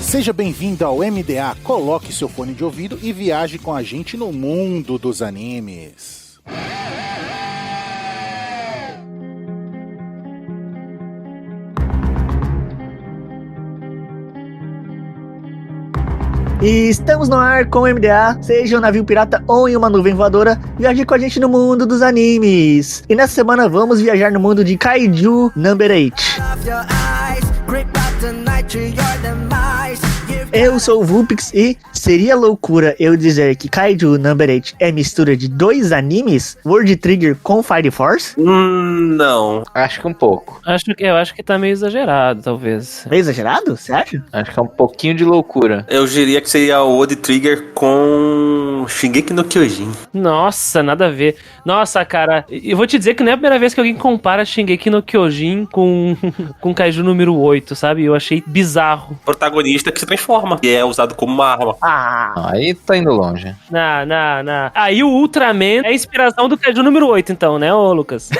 Seja bem-vindo ao MDA, coloque seu fone de ouvido e viaje com a gente no mundo dos animes. E estamos no ar com o MDA, seja um navio pirata ou em uma nuvem voadora, viaje com a gente no mundo dos animes. E nessa semana vamos viajar no mundo de Kaiju Number 8. Eu sou o Vulpix e seria loucura eu dizer que Kaiju Number 8 é mistura de dois animes, World Trigger com Fire Force? Não. Acho que um pouco. Eu acho que tá meio exagerado, talvez. Meio exagerado? Você acha? Acho que é um pouquinho de loucura. Eu diria que seria o World Trigger com Shingeki no Kyojin. Nossa, nada a ver. Nossa, cara, eu vou te dizer que não é a primeira vez que alguém compara Shingeki no Kyojin com Kaiju número 8, sabe? Eu achei bizarro. O protagonista que se transforma e é usado como uma arma. Aí tá indo longe. Não. Aí o Ultraman é a inspiração do Kaiju número 8, então, né, ô Lucas?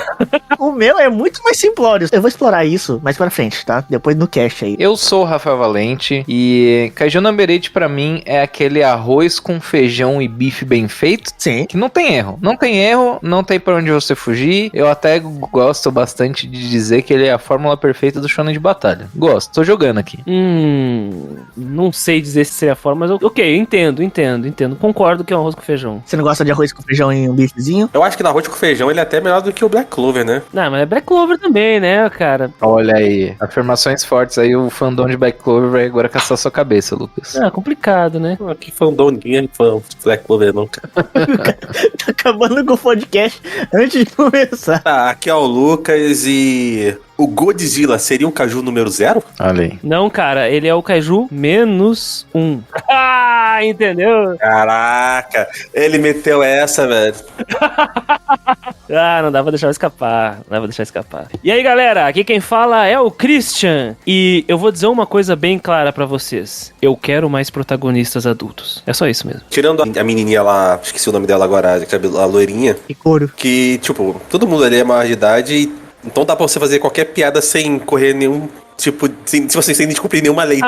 O meu é muito mais simplório. Eu vou explorar isso mais pra frente, tá? Depois no cast aí. Eu sou o Rafael Valente e Kaiju Number 8 pra mim é aquele arroz com feijão e bife bem feito. Sim. Que não tem erro. Não tem erro, não tem pra onde você fugir. Eu até gosto bastante de dizer que ele é a fórmula perfeita do shonen de batalha. Gosto, tô jogando aqui. Não sei dizer se seria a forma, mas ok, entendo. Concordo que é um arroz com feijão. Você não gosta de arroz com feijão e um bifezinho? Eu acho que no arroz com feijão ele é até melhor do que o Black Clover, né? Não, mas é Black Clover também, né, cara? Olha aí, afirmações fortes aí, o fandom de Black Clover vai agora caçar sua cabeça, Lucas. Complicado, né? Que fandom, ninguém é fã de Black Clover nunca. Tá acabando com o podcast antes de começar. Tá, aqui é o Lucas e... O Godzilla seria um Kaiju número 0? Olha aí. Não, cara, ele é o Kaiju menos 1. Entendeu? Caraca, ele meteu essa, velho. Não dá pra deixar escapar. E aí, galera, aqui quem fala é o Christian. E eu vou dizer uma coisa bem clara pra vocês. Eu quero mais protagonistas adultos. É só isso mesmo. Tirando a menininha lá, esqueci o nome dela agora, a loirinha. Que couro. Que, tipo, todo mundo ali é maior de idade e... Então dá pra você fazer qualquer piada sem correr nenhum... Tipo, sem descumprir nenhuma lei.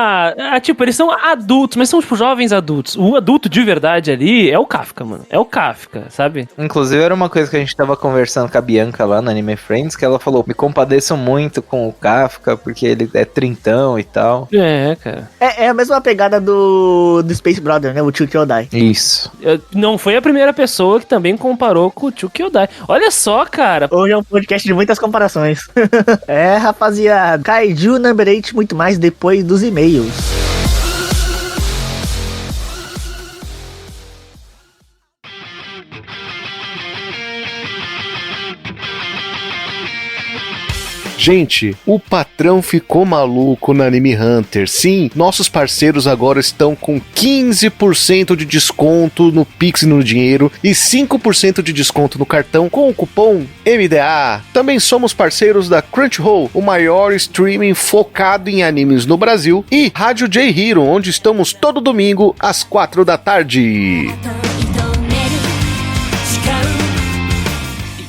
Tipo, eles são adultos, mas são, tipo, jovens adultos. O adulto de verdade ali é o Kafka, mano. É o Kafka, sabe? Inclusive, era uma coisa que a gente tava conversando com a Bianca lá no Anime Friends, que ela falou, me compadeço muito com o Kafka, porque ele é trintão e tal. É, cara. É a mesma pegada do Space Brother, né? O Tio Kyodai. Isso. Não foi a primeira pessoa que também comparou com o Tio Kyodai. Olha só, cara. Hoje é um podcast de muitas comparações. Rapaziada. Kaiju Number 8, muito mais depois dos e-mails. Gente, o patrão ficou maluco na Anime Hunter. Sim, nossos parceiros agora estão com 15% de desconto no Pix e no dinheiro e 5% de desconto no cartão com o cupom MDA. Também somos parceiros da Crunchyroll, o maior streaming focado em animes no Brasil, e Rádio J Hero, onde estamos todo domingo às 4 da tarde.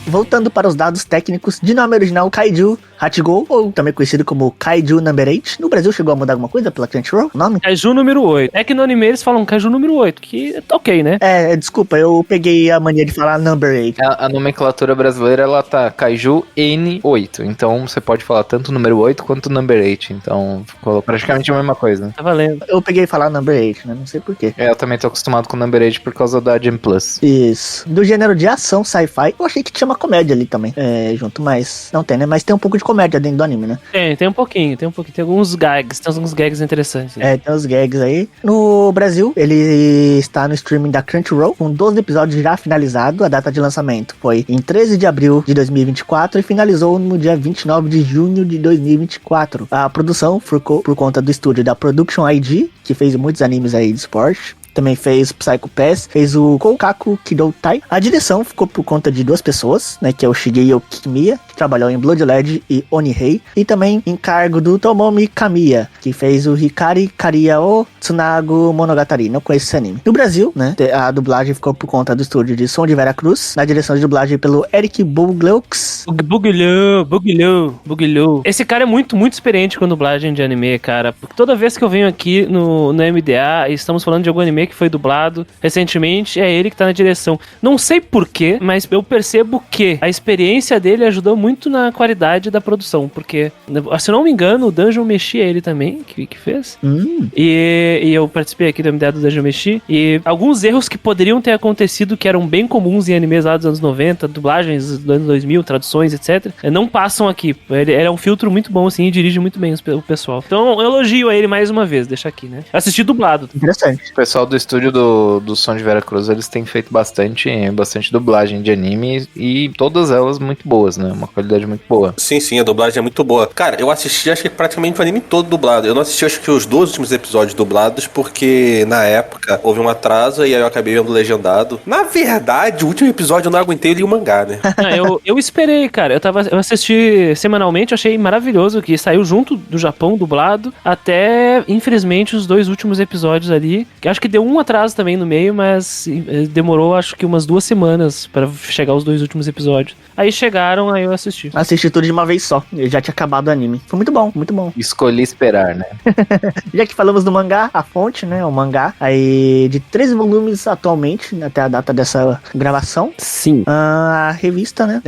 Voltando para os dados técnicos de nome original Kaiju Hachigo, ou também conhecido como Kaiju Number 8. No Brasil chegou a mudar alguma coisa pela Crunchyroll? O nome? Kaiju número 8. É que no anime eles falam Kaiju número 8, que tá ok, né? Desculpa, eu peguei a mania de falar Number 8. A nomenclatura brasileira, ela tá Kaiju N8. Então, você pode falar tanto o número 8 quanto o Number 8. Então, ficou praticamente a mesma coisa. Tá valendo. Eu peguei falar Number 8, né? Não sei porquê. Eu também tô acostumado com o Number 8 por causa da Jam Plus. Isso. Do gênero de ação sci-fi, eu achei que tinha uma comédia ali também. Junto, mas não tem, né? Mas tem um pouco de comédia dentro do anime, né? Tem um pouquinho. Tem alguns gags. Tem alguns gags interessantes. Tem uns gags aí. No Brasil, ele está no streaming da Crunchyroll, com 12 episódios já finalizados. A data de lançamento foi em 13 de abril de 2024 e finalizou no dia 29 de junho de 2024. A produção ficou por conta do estúdio da Production ID, que fez muitos animes aí de esporte. também fez Psycho Pass, fez o Koukaku Kidoutai. A direção ficou por conta de 2 pessoas, né, que é o Shigeo Kimiya, que trabalhou em Blood Led e Onihei, e também encargo do Tomomi Kamiya, que fez o Hikari Kariya o Tsunagu Monogatari. Não conheço esse anime. No Brasil, né, a dublagem ficou por conta do estúdio de Som de Veracruz, na direção de dublagem pelo Eric Bugleux. Buglio. Esse cara é muito experiente com dublagem de anime, cara. Porque toda vez que eu venho aqui no MDA e estamos falando de algum anime que foi dublado recentemente, é ele que tá na direção. Não sei porquê, mas eu percebo que a experiência dele ajudou muito na qualidade da produção, porque, se não me engano, o Dungeon Meshi é ele também que fez. E eu participei aqui do MDA do Dungeon Meshi, e alguns erros que poderiam ter acontecido, que eram bem comuns em animes lá dos anos 90, dublagens dos anos 2000, traduções, etc., não passam aqui. Ele é um filtro muito bom, assim, e dirige muito bem o pessoal. Então, eu elogio a ele mais uma vez, deixa aqui, né? Assisti dublado. Interessante. O pessoal do estúdio do Som de Veracruz, eles têm feito bastante dublagem de anime, e todas elas muito boas, né? Uma qualidade muito boa. Sim, a dublagem é muito boa. Cara, eu assisti, acho que praticamente o anime todo dublado. Eu não assisti, acho que os 2 últimos episódios dublados, porque na época houve um atraso e aí eu acabei vendo legendado. Na verdade, o último episódio eu não aguentei, eu li o mangá, né? Eu esperei, cara. Eu assisti semanalmente, achei maravilhoso que saiu junto do Japão, dublado, até, infelizmente, os 2 últimos episódios ali. Acho que deu um atraso também no meio, mas demorou, acho que umas 2 semanas pra chegar os 2 últimos episódios. Aí chegaram, aí eu assisti. Assisti tudo de uma vez só. Eu já tinha acabado o anime. Foi muito bom, muito bom. Escolhi esperar, né? Já que falamos do mangá, a fonte, né? O mangá. Aí, de 13 volumes atualmente, até a data dessa gravação. Sim. A revista, né?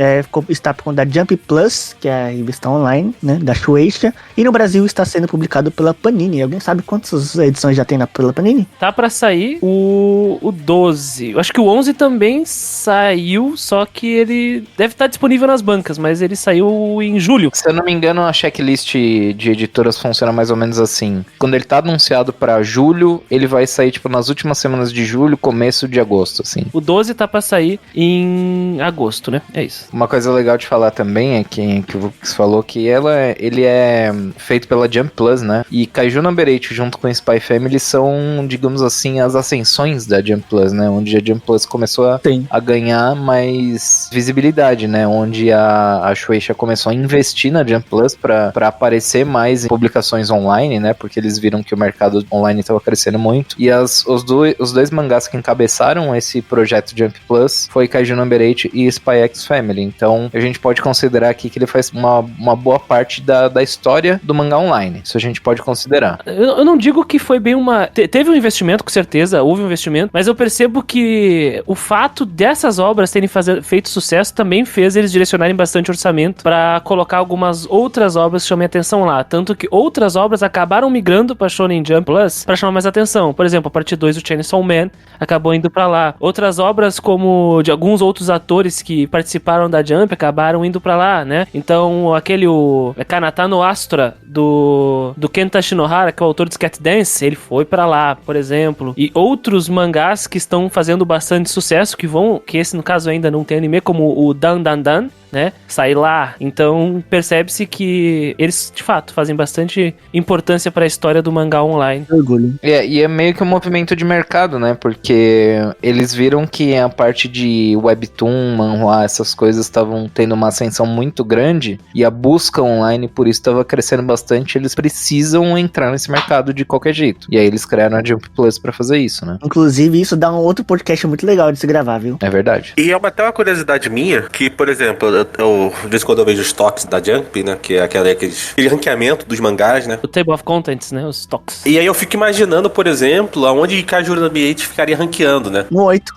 Está por conta da Jump Plus, que é a revista online, né? Da Shueisha. E no Brasil está sendo publicado pela Panini. Alguém sabe quantas edições já tem pela Panini? Tá pra sair o 12. Eu acho que o 11 também saiu, só que ele deve estar disponível nas bancas, mas ele saiu em julho. Se eu não me engano, a checklist de editoras funciona mais ou menos assim. Quando ele tá anunciado pra julho, ele vai sair, tipo, nas últimas semanas de julho, começo de agosto, assim. O 12 tá pra sair em agosto, né? É isso. Uma coisa legal de falar também é que o Vux falou que ele é feito pela Jump Plus, né? E Kaiju Number 8 junto com Spy Family são, digamos assim, as ascensões da Jump Plus, né? Onde a Jump Plus começou a ganhar mais visibilidade, né? Onde a Shueisha começou a investir na Jump Plus pra aparecer mais em publicações online, né? Porque eles viram que o mercado online estava crescendo muito. E os dois mangás que encabeçaram esse projeto Jump Plus foi Kaiju Number 8 e Spy X Family. Então, a gente pode considerar aqui que ele faz uma boa parte da história do mangá online. Isso a gente pode considerar. Eu não digo que foi bem uma... Teve um investimento, com certeza, houve um investimento, mas eu percebo que o fato dessas obras terem feito sucesso também fez eles direcionarem bastante orçamento pra colocar algumas outras obras que chamem atenção lá. Tanto que outras obras acabaram migrando pra Shonen Jump Plus pra chamar mais atenção. Por exemplo, a parte 2 do Chainsaw Man acabou indo pra lá. Outras obras, como de alguns outros atores que participaram da Jump, acabaram indo pra lá, né? Então, o Kanata no Astra, do Kenta Shinohara, que é o autor de Cat Dance, ele foi pra lá, por exemplo. E outros mangás que estão fazendo bastante sucesso, que esse, no caso, ainda não tem anime, como o Dan Dan Dan, né? Sai lá. Então, percebe-se que eles, de fato, fazem bastante importância para a história do mangá online. Orgulho. E é meio que um movimento de mercado, né? Porque eles viram que a parte de webtoon, manhwa, essas coisas estavam tendo uma ascensão muito grande e a busca online, por isso, estava crescendo bastante. Eles precisam entrar nesse mercado de qualquer jeito. E aí eles criaram a Jump Plus para fazer isso, né? Inclusive, isso dá um outro podcast muito legal de se gravar, viu? É verdade. E é até uma curiosidade minha, que, por exemplo, de vez em quando eu vejo os toques da Jump, né? Que é aquele ranqueamento dos mangás, né? O Table of Contents, né? Os toques. E aí eu fico imaginando, por exemplo, aonde Kaiju Number 8 ficaria ranqueando, né? No 8.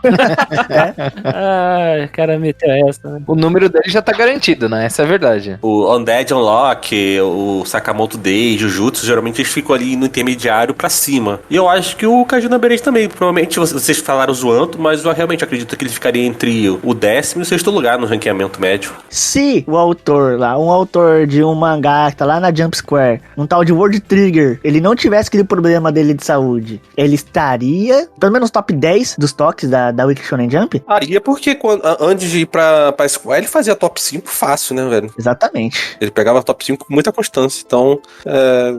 O cara meteu essa, né? O número dele já tá garantido, né? Essa é a verdade. O Undead Unlock, o Sakamoto Day, Jujutsu, geralmente eles ficam ali no intermediário pra cima. E eu acho que o Kaiju Number 8 também. Provavelmente vocês falaram zoando, mas eu realmente acredito que ele ficaria entre o 10º e o 6º lugar no ranqueamento médio. Se o autor lá, um autor de um mangá que tá lá na Jump Square, um tal de World Trigger, ele não tivesse aquele problema dele de saúde, ele estaria, pelo menos top 10 dos toques da Weekly Shonen Jump? Aí é porque antes de ir pra Square, ele fazia top 5 fácil, né, velho? Exatamente. Ele pegava top 5 com muita constância, então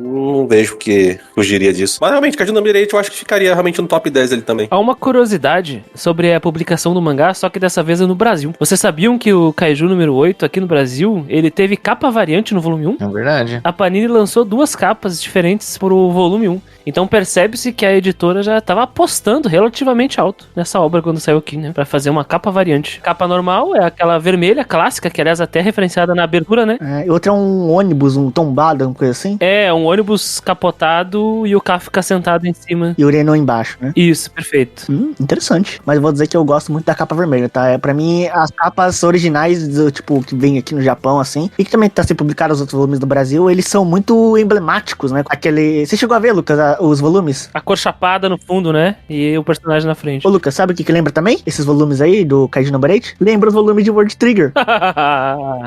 não vejo que fugiria disso. Mas realmente, Kaiju Number 8 eu acho que ficaria realmente no top 10 ali também. Há uma curiosidade sobre a publicação do mangá, só que dessa vez é no Brasil. Vocês sabiam que o Kaiju número 8 aqui no Brasil, ele teve capa variante no volume 1? É verdade. A Panini lançou 2 capas diferentes pro volume 1. Então percebe-se que a editora já estava apostando relativamente alto nessa obra quando saiu aqui, né? Pra fazer uma capa variante. Capa normal é aquela vermelha clássica, que aliás até é referenciada na abertura, né? E outra é um ônibus, um tombado, uma coisa assim. É, um ônibus capotado e o Kafka sentado em cima. E o Ureno embaixo, né? Isso, perfeito. Interessante. Mas eu vou dizer que eu gosto muito da capa vermelha, tá? Pra mim, as capas originais, tipo, que vem aqui no Japão, assim, e que também tá sendo publicado nos outros volumes do Brasil, eles são muito emblemáticos, né? Você chegou a ver, Lucas, os volumes? A cor chapada no fundo, né? E o personagem na frente. Ô, Lucas, sabe o que lembra também? Esses volumes aí do Kaiju Number 8? Lembra os volumes de World Trigger.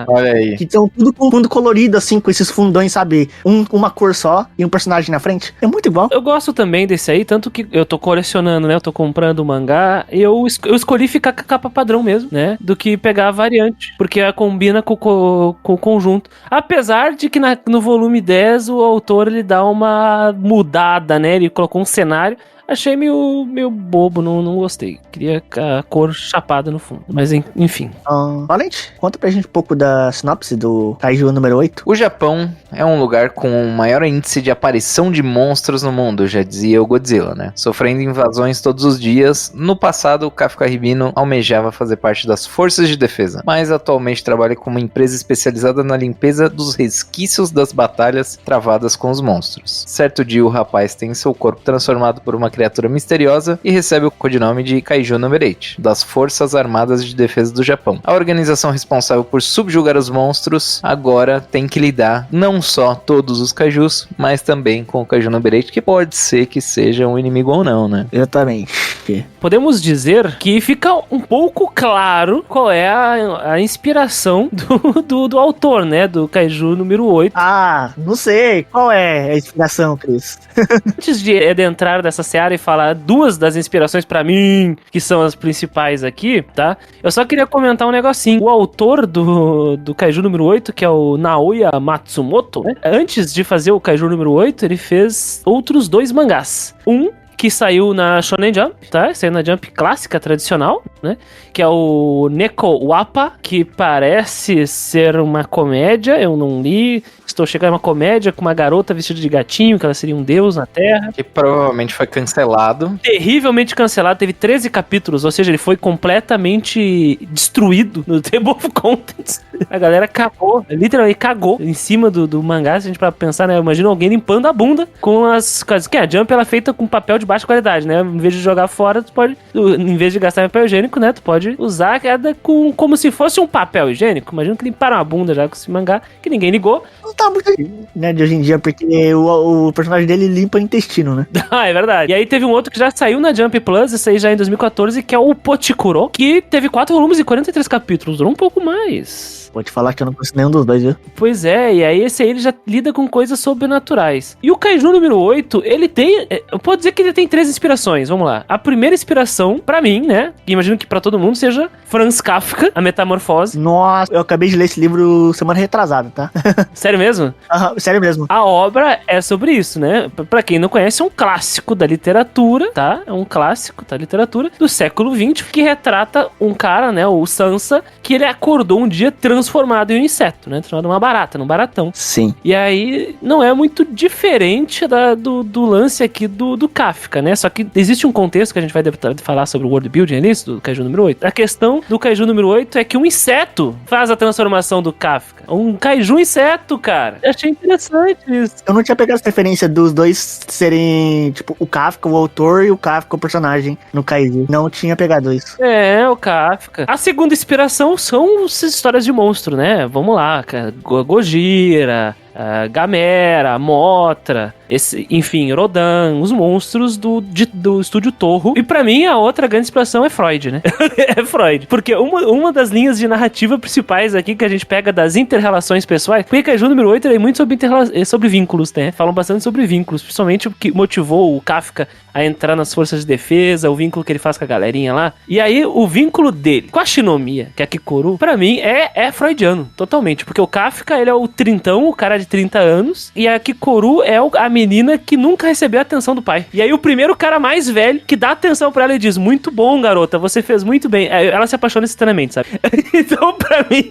Olha aí. Que são tudo com fundo colorido, assim, com esses fundões, sabe? Uma cor só e um personagem na frente. É muito igual. Eu gosto também desse aí, tanto que eu tô colecionando, né? Eu tô comprando o mangá e eu escolhi ficar com a capa padrão mesmo, né? Do que pegar a variante, porque ela combina com o conjunto. Apesar de que no volume 10 o autor ele dá uma mudada, né? Ele colocou um cenário. Achei meio bobo, não gostei. Queria a cor chapada no fundo. Mas enfim. Valente, conta pra gente um pouco da sinopse do Kaiju número 8. O Japão é um lugar com o maior índice de aparição de monstros no mundo, já dizia o Godzilla, né? Sofrendo invasões todos os dias. No passado, o Kafka Ribino almejava fazer parte das forças de defesa, mas atualmente trabalha com uma empresa especializada na limpeza dos resquícios das batalhas travadas com os monstros. Certo dia, o rapaz tem seu corpo transformado por uma criatura misteriosa e recebe o codinome de Kaiju Number 8, das Forças Armadas de Defesa do Japão. A organização responsável por subjugar os monstros agora tem que lidar não só todos os kaijus, mas também com o Kaiju Number 8, que pode ser que seja um inimigo ou não, né? Exatamente. Podemos dizer que fica um pouco claro qual é a inspiração do autor, né? Do Kaiju número 8. Não sei. Qual é a inspiração, Cris? Antes de adentrar dessa seara e falar 2 das inspirações pra mim, que são as principais aqui, tá? Eu só queria comentar um negocinho. O autor do Kaiju número 8, que é o Naoya Matsumoto, né? Antes de fazer o Kaiju número 8, ele fez outros 2 mangás. Que saiu na Shonen Jump, tá? Saiu na Jump clássica, tradicional, né? Que é o Neko Wapa, que parece ser uma comédia, eu não li. Estou chegando a uma comédia com uma garota vestida de gatinho, que ela seria um deus na Terra. Que provavelmente foi cancelado. Terrivelmente cancelado, teve 13 capítulos, ou seja, ele foi completamente destruído no Table of Contents. A galera cagou, literalmente cagou em cima do mangá, se a gente para pensar, né? Imagina alguém limpando a bunda com as coisas. Que a Jump ela é feita com papel de baixa qualidade, né? Em vez de jogar fora, em vez de gastar papel higiênico, né? Tu pode usar como se fosse um papel higiênico. Imagina que limparam a bunda já com esse mangá, que ninguém ligou. Não tá muito, né, de hoje em dia, porque o personagem dele limpa o intestino, né? É verdade. E aí teve um outro que já saiu na Jump Plus, esse aí já em 2014, que é o Pochikuro, que teve 4 volumes e 43 capítulos, durou um pouco mais. Vou te falar que eu não conheço nenhum dos 2, viu? Pois é, e aí esse aí ele já lida com coisas sobrenaturais. E o Kaiju número 8, ele tem... Eu posso dizer que ele tem 3 inspirações, vamos lá. A primeira inspiração, pra mim, né, que imagino que pra todo mundo, seja Franz Kafka, A Metamorfose. Nossa, eu acabei de ler esse livro semana retrasada, tá? Sério mesmo? Sério mesmo. A obra é sobre isso, né? Pra quem não conhece, é um clássico da literatura, tá? É um clássico da literatura do século XX, que retrata um cara, né, o Sansa, que ele acordou um dia transformado em um inseto, né? Transformado numa barata, num baratão. Sim. E aí, não é muito diferente do lance aqui do Kafka, né? Só que existe um contexto que a gente vai falar sobre o world building ali, do Kaiju número 8. A questão do Kaiju número 8 é que um inseto faz a transformação do Kafka. Um Kaiju inseto, cara. Eu achei interessante isso. Eu não tinha pegado essa referência dos dois serem, tipo, o Kafka, o autor, e o Kafka, o personagem, no Kaiju. Não tinha pegado isso. É, o Kafka. A segunda inspiração são essas histórias de monstro, né? Vamos lá, cara. Gojira, Gamera, Mothra. enfim, Rodan, os monstros do estúdio Toho. E pra mim, a outra grande inspiração é Freud, né? É Freud. Porque uma das linhas de narrativa principais aqui que a gente pega das inter-relações pessoais, porque Kaiju número 8 é muito sobre vínculos, né? Falam bastante sobre vínculos, principalmente o que motivou o Kafka a entrar nas forças de defesa, o vínculo que ele faz com a galerinha lá. E aí, o vínculo dele com a Shinomiya, que é a Kikoru, pra mim, é freudiano, totalmente. Porque o Kafka, ele é o trintão, o cara de 30 anos, e a Kikoru é a menina que nunca recebeu a atenção do pai. E aí, o primeiro cara mais velho que dá atenção pra ela e diz, muito bom, garota, você fez muito bem. Ela se apaixona instantaneamente, sabe? Então, pra mim,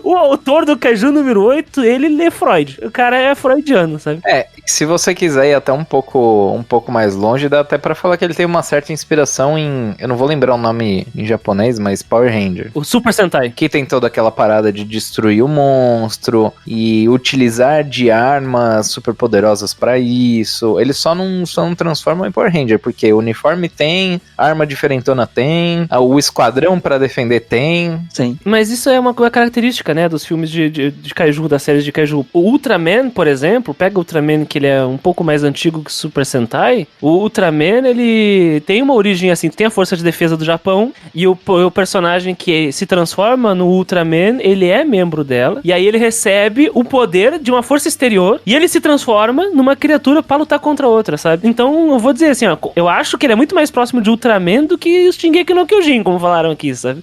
o autor do Kaiju número 8, ele lê Freud. O cara é freudiano, sabe? Se você quiser ir até um pouco mais longe, dá até pra falar que ele tem uma certa inspiração em... Eu não vou lembrar o nome em japonês, mas Power Ranger. O Super Sentai. Que tem toda aquela parada de destruir o monstro e utilizar de armas super poderosas pra isso. Ele só não transforma em Power Ranger, porque o uniforme tem, arma diferentona tem, o esquadrão pra defender tem. Sim. Mas isso é uma característica, né, dos filmes de Kaiju, das séries de Kaiju. O Ultraman, por exemplo, pega o Ultraman que ele é um pouco mais antigo que o Super Sentai. O Ultraman, ele tem uma origem assim, tem a força de defesa do Japão, e o personagem que se transforma no Ultraman, ele é membro dela, e aí ele recebe o poder de uma força exterior, e ele se transforma numa criatura pra lutar contra outra, sabe? Então, eu vou dizer assim, ó, eu acho que ele é muito mais próximo de Ultraman do que o Shingeki no Kyojin, como falaram aqui, sabe?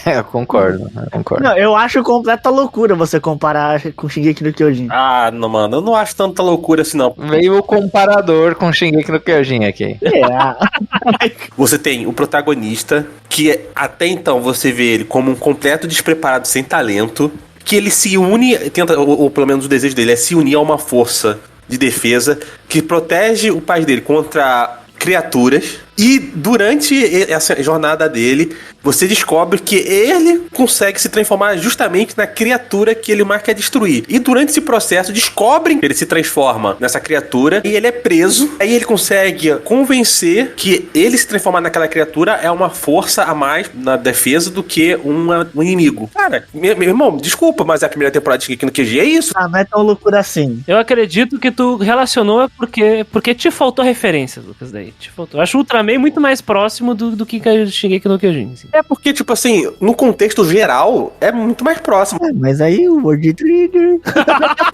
Eu concordo. Não, eu acho completa loucura você comparar com Shingeki no Kyojin. Ah, não, mano, eu não acho tanta loucura assim, não. Veio o comparador com Shingeki no Kyojin aqui. Você tem o protagonista, que até então você vê ele como um completo despreparado, sem talento, que ele se une, ou pelo menos o desejo dele é se unir a uma força de defesa que protege o pai dele contra criaturas. E durante essa jornada dele, você descobre que ele consegue se transformar justamente na criatura que ele mais quer destruir. E durante esse processo, descobrem que ele se transforma nessa criatura e ele é preso. Aí ele consegue convencer que ele se transformar naquela criatura é uma força a mais na defesa do que um inimigo. Cara, meu irmão, desculpa, mas a primeira temporada de Shingeki no Kyojin é isso. Ah, não é tão loucura assim. Eu acredito que tu relacionou porque te faltou referências, Lucas, daí. Te faltou. Eu acho o Ultraman muito mais próximo do que Shingeki no Kyojin. Assim. É porque, tipo assim, no contexto geral, é muito mais próximo. Mas aí o World Trigger...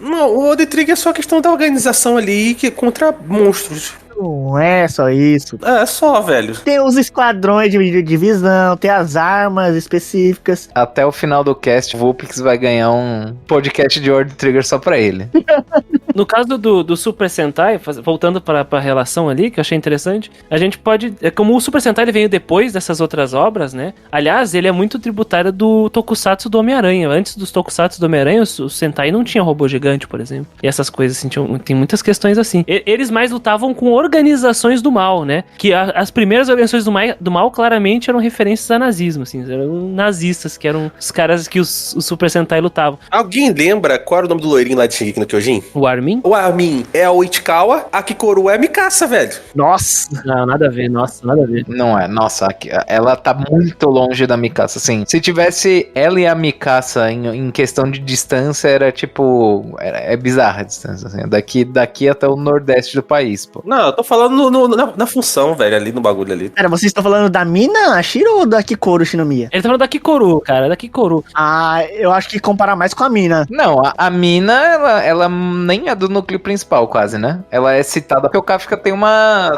Não, o World Trigger é só questão da organização ali contra monstros. Não é só isso. É só, velho. Tem os esquadrões de divisão, tem as armas específicas. Até o final do cast, o Vulpix vai ganhar um podcast de World Trigger só pra ele. No caso do Super Sentai, voltando para a relação ali, que eu achei interessante, a gente pode... Como o Super Sentai ele veio depois dessas outras obras, né? Aliás, ele é muito tributário do Tokusatsu do Homem-Aranha. Antes dos Tokusatsu do Homem-Aranha, o Sentai não tinha robô gigante, por exemplo. E essas coisas, assim, tem muitas questões assim. Eles mais lutavam com organizações do mal, né? Que as primeiras organizações do mal claramente eram referências a nazismo, assim. Eram nazistas, que eram os caras que os Super Sentai lutavam. Alguém lembra qual era o nome do loirinho lá de Shingeki no Kyojin? O Armin? O Armin é o Ichikawa, a Kikoru é a Mikasa, velho. Nossa! Não, nada a ver, nossa, nada a ver. Não é, nossa, ela tá muito longe da Mikasa, assim. Se tivesse ela e a Mikasa em questão de distância, era tipo... É bizarra a distância, assim. Daqui até o nordeste do país, pô. Não, eu tô falando na função, velho, ali no bagulho ali. Cara, vocês estão falando da Mina, a Shiro, ou da Kikoru Shinomiya? Ele tá falando da Kikoru, cara, da Kikoru. Ah, eu acho que comparar mais com a Mina. Não, a Mina, ela nem é do núcleo principal, quase, né? Ela é citada porque o Kafka tem uma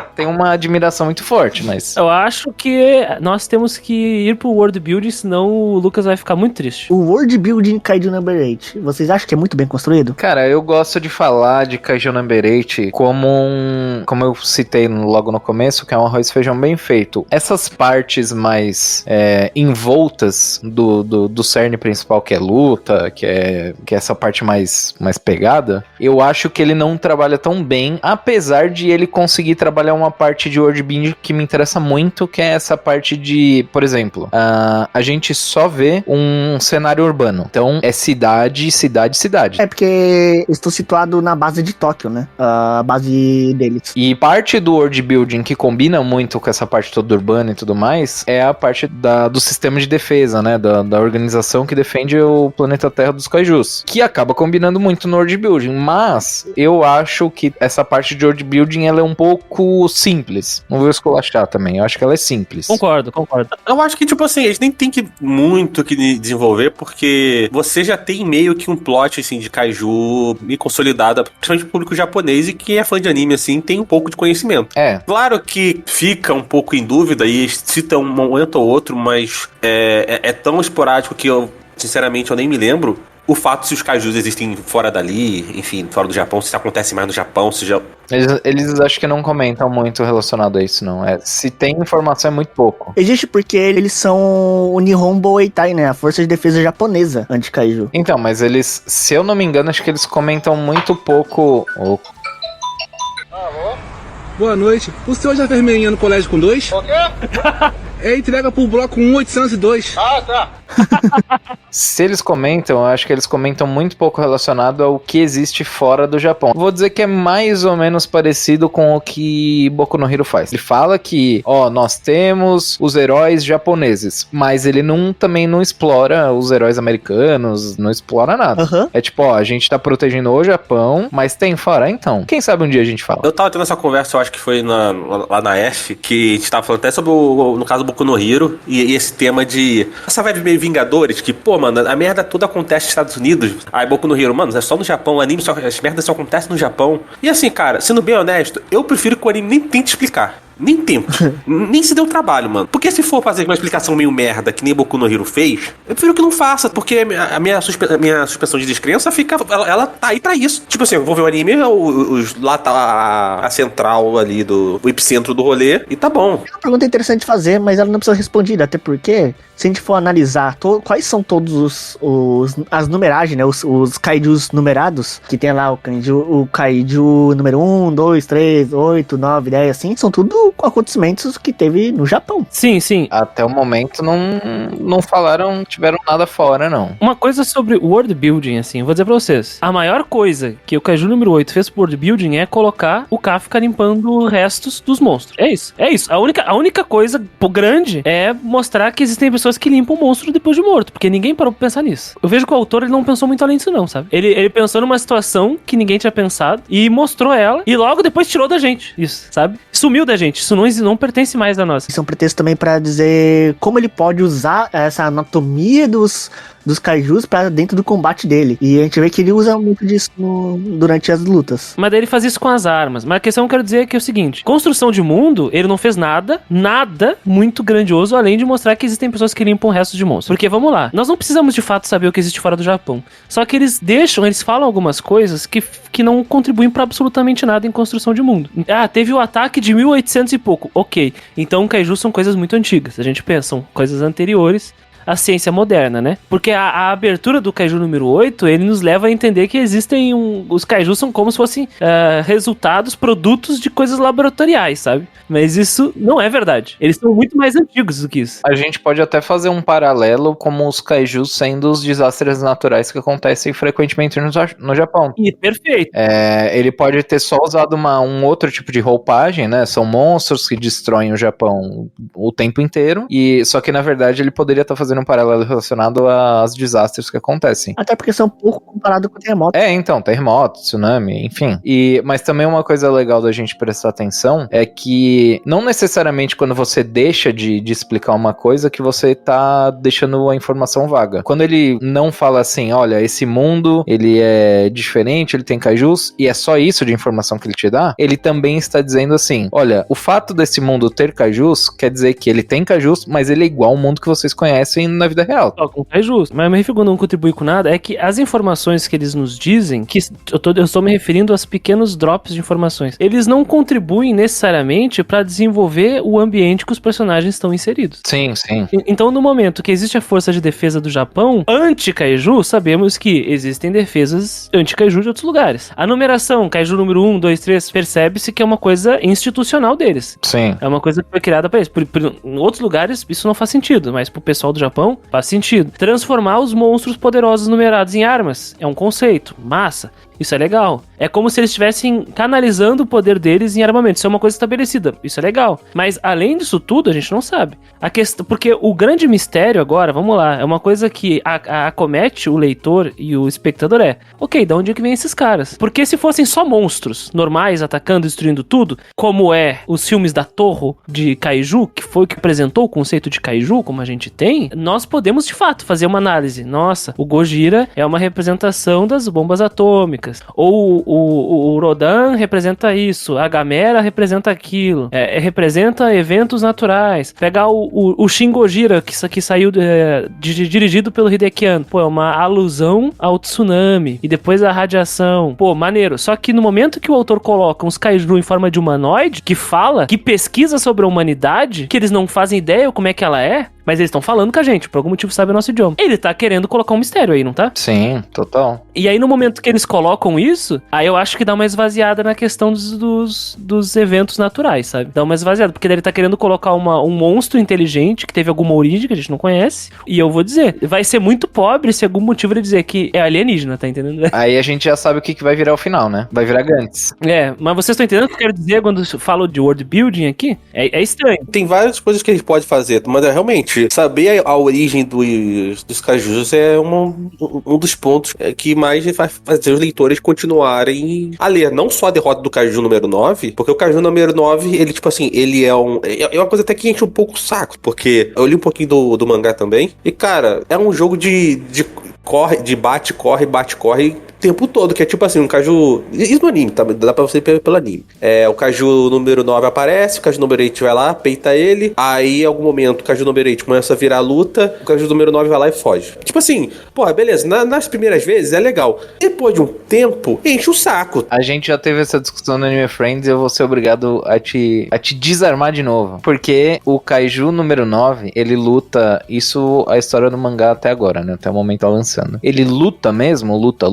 admiração muito forte, mas... Eu acho que nós temos que ir pro world building, senão o Lucas vai ficar muito triste. O World Building Kaiju Number 8, vocês acham que é muito bem construído? Cara, eu gosto de falar de Kaiju Number 8 como eu citei logo no começo, que é um arroz e feijão bem feito. Essas partes mais envoltas do cerne principal, que é luta, que é essa parte mais pegada, eu acho que ele não trabalha tão bem, apesar de ele conseguir trabalhar uma parte de worldbuilding que me interessa muito, que é essa parte de, por exemplo, a gente só vê um cenário urbano. Então, é cidade. É porque estou situado na base de Tóquio, né? A base deles. E parte do world building que combina muito com essa parte toda urbana e tudo mais é a parte do sistema de defesa, né? Da organização que defende o planeta Terra dos Kaijus, que acaba combinando muito no world building, mas Mas eu acho que essa parte de world building ela é um pouco simples. Não vou esculachar também, eu acho que ela é simples. Concordo. Eu acho que, tipo assim, eles nem tem que muito que desenvolver, porque você já tem meio que um plot, assim, de kaiju meio consolidado, principalmente pro público japonês, e quem é fã de anime, assim, tem um pouco de conhecimento. Claro que fica um pouco em dúvida, e cita um momento ou outro, mas é tão esporádico que eu, sinceramente, eu nem me lembro. O fato se os kaijus existem fora dali, enfim, fora do Japão, se isso acontece mais no Japão, se já... Eles acho que não comentam muito relacionado a isso, não. Se tem informação, é muito pouco. Existe porque eles são o Nihon Boeitai, né? A força de defesa japonesa anti-kaiju. Então, mas eles, se eu não me engano, acho que eles comentam muito pouco... Boa noite. O senhor já fez meinha no colégio com 2? O quê? É entrega pro bloco 1802. Ah, tá. Se eles comentam, eu acho que eles comentam muito pouco relacionado ao que existe fora do Japão. Vou dizer que é mais ou menos parecido com o que Boku no Hero faz. Ele fala que, nós temos os heróis japoneses, mas ele também não explora os heróis americanos, não explora nada. Uhum. É tipo, a gente tá protegendo o Japão, mas tem fora, então. Quem sabe um dia a gente fala. Eu tava tendo essa conversa, eu acho que foi lá na F, que a gente tava falando até sobre, no caso do Boku no Hero, e esse tema de... Essa vibe meio Vingadores, que, mano, a merda toda acontece nos Estados Unidos. Aí Boku no Hero, mano, é só no Japão, o anime as merdas só acontecem no Japão. E assim, cara, sendo bem honesto, eu prefiro que o anime nem tente explicar. Nem tento. Nem se deu trabalho, mano. Porque se for fazer uma explicação meio merda, que nem Boku no Hero fez, eu prefiro que não faça, porque a minha suspensão de descrença fica... Ela tá aí pra isso. Tipo assim, eu vou ver o anime, lá tá a central ali o epicentro do rolê, e tá bom. É uma pergunta interessante de fazer, mas ela não precisa ser respondida, até porque, se a gente for analisar quais são todos as numeragens, né, os kaijus numerados, que tem lá o kaiju número 1, 2, 3, 8, 9, 10, assim, são tudo acontecimentos que teve no Japão. Sim. Até o momento não tiveram nada fora, não. Uma coisa sobre o world building, assim, eu vou dizer pra vocês. A maior coisa que o Kaiju número 8 fez pro world building é colocar o Kafka limpando restos dos monstros. É isso. A única coisa grande é mostrar que existem pessoas que limpam o monstro depois de morto, porque ninguém parou pra pensar nisso. Eu vejo que o autor, ele não pensou muito além disso não, sabe? Ele pensou numa situação que ninguém tinha pensado e mostrou ela, e logo depois tirou da gente isso, sabe? Sumiu da gente. Isso não pertence mais a nós. Isso é um pretexto também pra dizer como ele pode usar essa anatomia dos kaijus pra dentro do combate dele. E a gente vê que ele usa muito disso durante as lutas. Mas daí ele faz isso com as armas. Mas a questão que eu quero dizer é que é o seguinte: construção de mundo, ele não fez nada muito grandioso, além de mostrar que existem pessoas que limpam restos de monstros. Porque, vamos lá, nós não precisamos de fato saber o que existe fora do Japão. Só que eles falam algumas coisas que não contribuem pra absolutamente nada em construção de mundo. Teve o ataque de 1800 e pouco. Ok, então kaiju são coisas muito antigas. A gente pensa, são coisas anteriores à ciência moderna, né? Porque a abertura do Kaiju número 8, ele nos leva a entender que existem os kaijus são como se fossem produtos de coisas laboratoriais, sabe? Mas isso não é verdade. Eles são muito mais antigos do que isso. A gente pode até fazer um paralelo como os kaijus sendo os desastres naturais que acontecem frequentemente no Japão. Perfeito. Ele pode ter só usado um outro tipo de roupagem, né? São monstros que destroem o Japão o tempo inteiro, só que na verdade ele poderia estar fazendo um paralelo relacionado aos desastres que acontecem. Até porque são pouco comparado com terremoto. Então, terremoto, tsunami, enfim. Mas também uma coisa legal da gente prestar atenção é que não necessariamente quando você deixa de explicar uma coisa que você tá deixando a informação vaga. Quando ele não fala assim, olha, esse mundo, ele é diferente, ele tem kaijus, e é só isso de informação que ele te dá, ele também está dizendo assim, olha, o fato desse mundo ter kaijus quer dizer que ele tem kaijus, mas ele é igual ao mundo que vocês conhecem na vida real. É justo. Mas me refiro não contribui com nada, é que as informações que eles nos dizem, que eu estou me referindo aos pequenos drops de informações, eles não contribuem necessariamente para desenvolver o ambiente que os personagens estão inseridos. Sim. Então, no momento que existe a força de defesa do Japão, anti-kaiju, sabemos que existem defesas anti-kaiju de outros lugares. A numeração, kaiju número 1, 2, 3, percebe-se que é uma coisa institucional deles. Sim. É uma coisa que foi criada para eles. Em outros lugares, isso não faz sentido, mas pro pessoal do Japão, faz sentido. Transformar os monstros poderosos numerados em armas é um conceito, massa. Isso é legal. É como se eles estivessem canalizando o poder deles em armamento. Isso é uma coisa estabelecida. Isso é legal. Mas, além disso tudo, a gente não sabe. A questão, porque o grande mistério agora, vamos lá, é uma coisa que acomete o leitor e o espectador ok, de onde é que vem esses caras? Porque se fossem só monstros normais atacando e destruindo tudo, como os filmes da Toho de Kaiju, que foi o que apresentou o conceito de Kaiju, como a gente tem, nós podemos, de fato, fazer uma análise. Nossa, o Gojira é uma representação das bombas atômicas. Ou o Rodan representa isso, a Gamera representa aquilo, representa eventos naturais. Pegar o Shin Gojira, que saiu dirigido pelo Hideaki Anno, é uma alusão ao tsunami, e depois a radiação. Maneiro. Só que no momento que o autor coloca uns kaiju em forma de humanoide, que fala, que pesquisa sobre a humanidade, que eles não fazem ideia como é que ela é, mas eles estão falando com a gente, por algum motivo sabe o nosso idioma. Ele tá querendo colocar um mistério aí, não tá? Sim, total. E aí no momento que eles colocam isso, aí eu acho que dá uma esvaziada na questão dos eventos naturais, sabe? Dá uma esvaziada, porque daí ele tá querendo colocar um monstro inteligente, que teve alguma origem que a gente não conhece, e eu vou dizer, vai ser muito pobre se algum motivo ele dizer que é alienígena, tá entendendo? Aí a gente já sabe o que vai virar o final, né? Vai virar Gantz. Mas vocês estão entendendo o que eu quero dizer quando eu falo de world building aqui? É estranho. Tem várias coisas que a gente pode fazer, mas realmente saber a origem dos kaijus é um dos pontos que mais vai fazer os leitores continuarem a ler. Não só a derrota do kaiju número 9, porque o kaiju número 9, ele, tipo assim, ele é uma coisa até que enche um pouco o saco, porque eu li um pouquinho do mangá também, e, cara, é um jogo de bate-corre o tempo todo, que é tipo assim, um kaiju... Isso no anime, tá? Dá pra você ver pelo anime. O kaiju número 9 aparece, o kaiju número 8 vai lá, peita ele, aí em algum momento o kaiju número 8 começa a virar luta, o kaiju número 9 vai lá e foge. Tipo assim, beleza, nas primeiras vezes é legal. Depois de um tempo, enche o saco. A gente já teve essa discussão no Anime Friends e eu vou ser obrigado a te desarmar de novo. Porque o kaiju número 9, ele luta, isso a história do mangá até agora, né? Até o momento tá lançando. Ele luta mesmo, luta,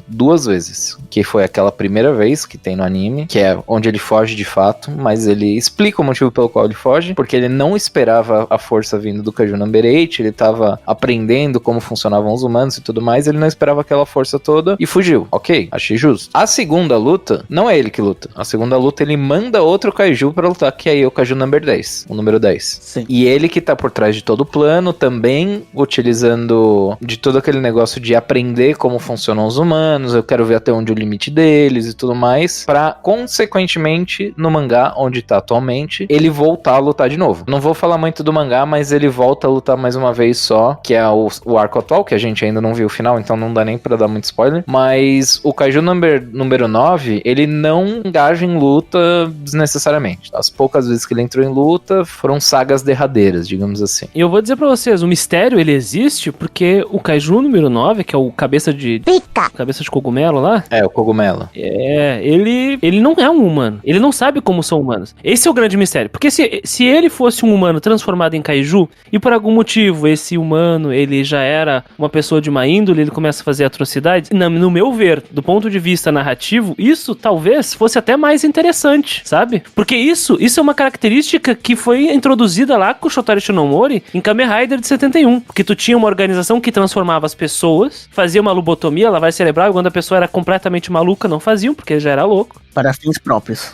2 vezes. Que foi aquela primeira vez que tem no anime, que é onde ele foge de fato, mas ele explica o motivo pelo qual ele foge, porque ele não esperava a força vindo do Kaiju Number 8, ele tava aprendendo como funcionavam os humanos e tudo mais, ele não esperava aquela força toda e fugiu. Ok, achei justo. A segunda luta, não é ele que luta. A segunda luta, ele manda outro Kaiju pra lutar, que é o Kaiju Number 10, o número 10. Sim. E ele que tá por trás de todo o plano, também utilizando de todo aquele negócio de aprender como funcionam os humanos, eu quero ver até onde o limite deles e tudo mais, pra, consequentemente, no mangá, onde tá atualmente, ele voltar a lutar de novo. Não vou falar muito do mangá, mas ele volta a lutar mais uma vez só, que é o arco atual, que a gente ainda não viu o final, então não dá nem pra dar muito spoiler, mas o Kaiju número 9, ele não engaja em luta desnecessariamente. As poucas vezes que ele entrou em luta, foram sagas derradeiras, digamos assim. E eu vou dizer pra vocês, o mistério, ele existe porque o Kaiju número 9, que é o cabeça de cogumelo lá. O cogumelo. Ele não é um humano. Ele não sabe como são humanos. Esse é o grande mistério. Porque se ele fosse um humano transformado em kaiju, e por algum motivo esse humano, ele já era uma pessoa de má índole, ele começa a fazer atrocidades, no meu ver, do ponto de vista narrativo, isso talvez fosse até mais interessante, sabe? Porque isso é uma característica que foi introduzida lá com o Shotaro Shinomori em Kamen Rider de 71. Porque tu tinha uma organização que transformava as pessoas, fazia uma lobotomia, lavagem cerebral, e quando a pessoa era completamente maluca, não faziam, porque já era louco. Para fins próprios.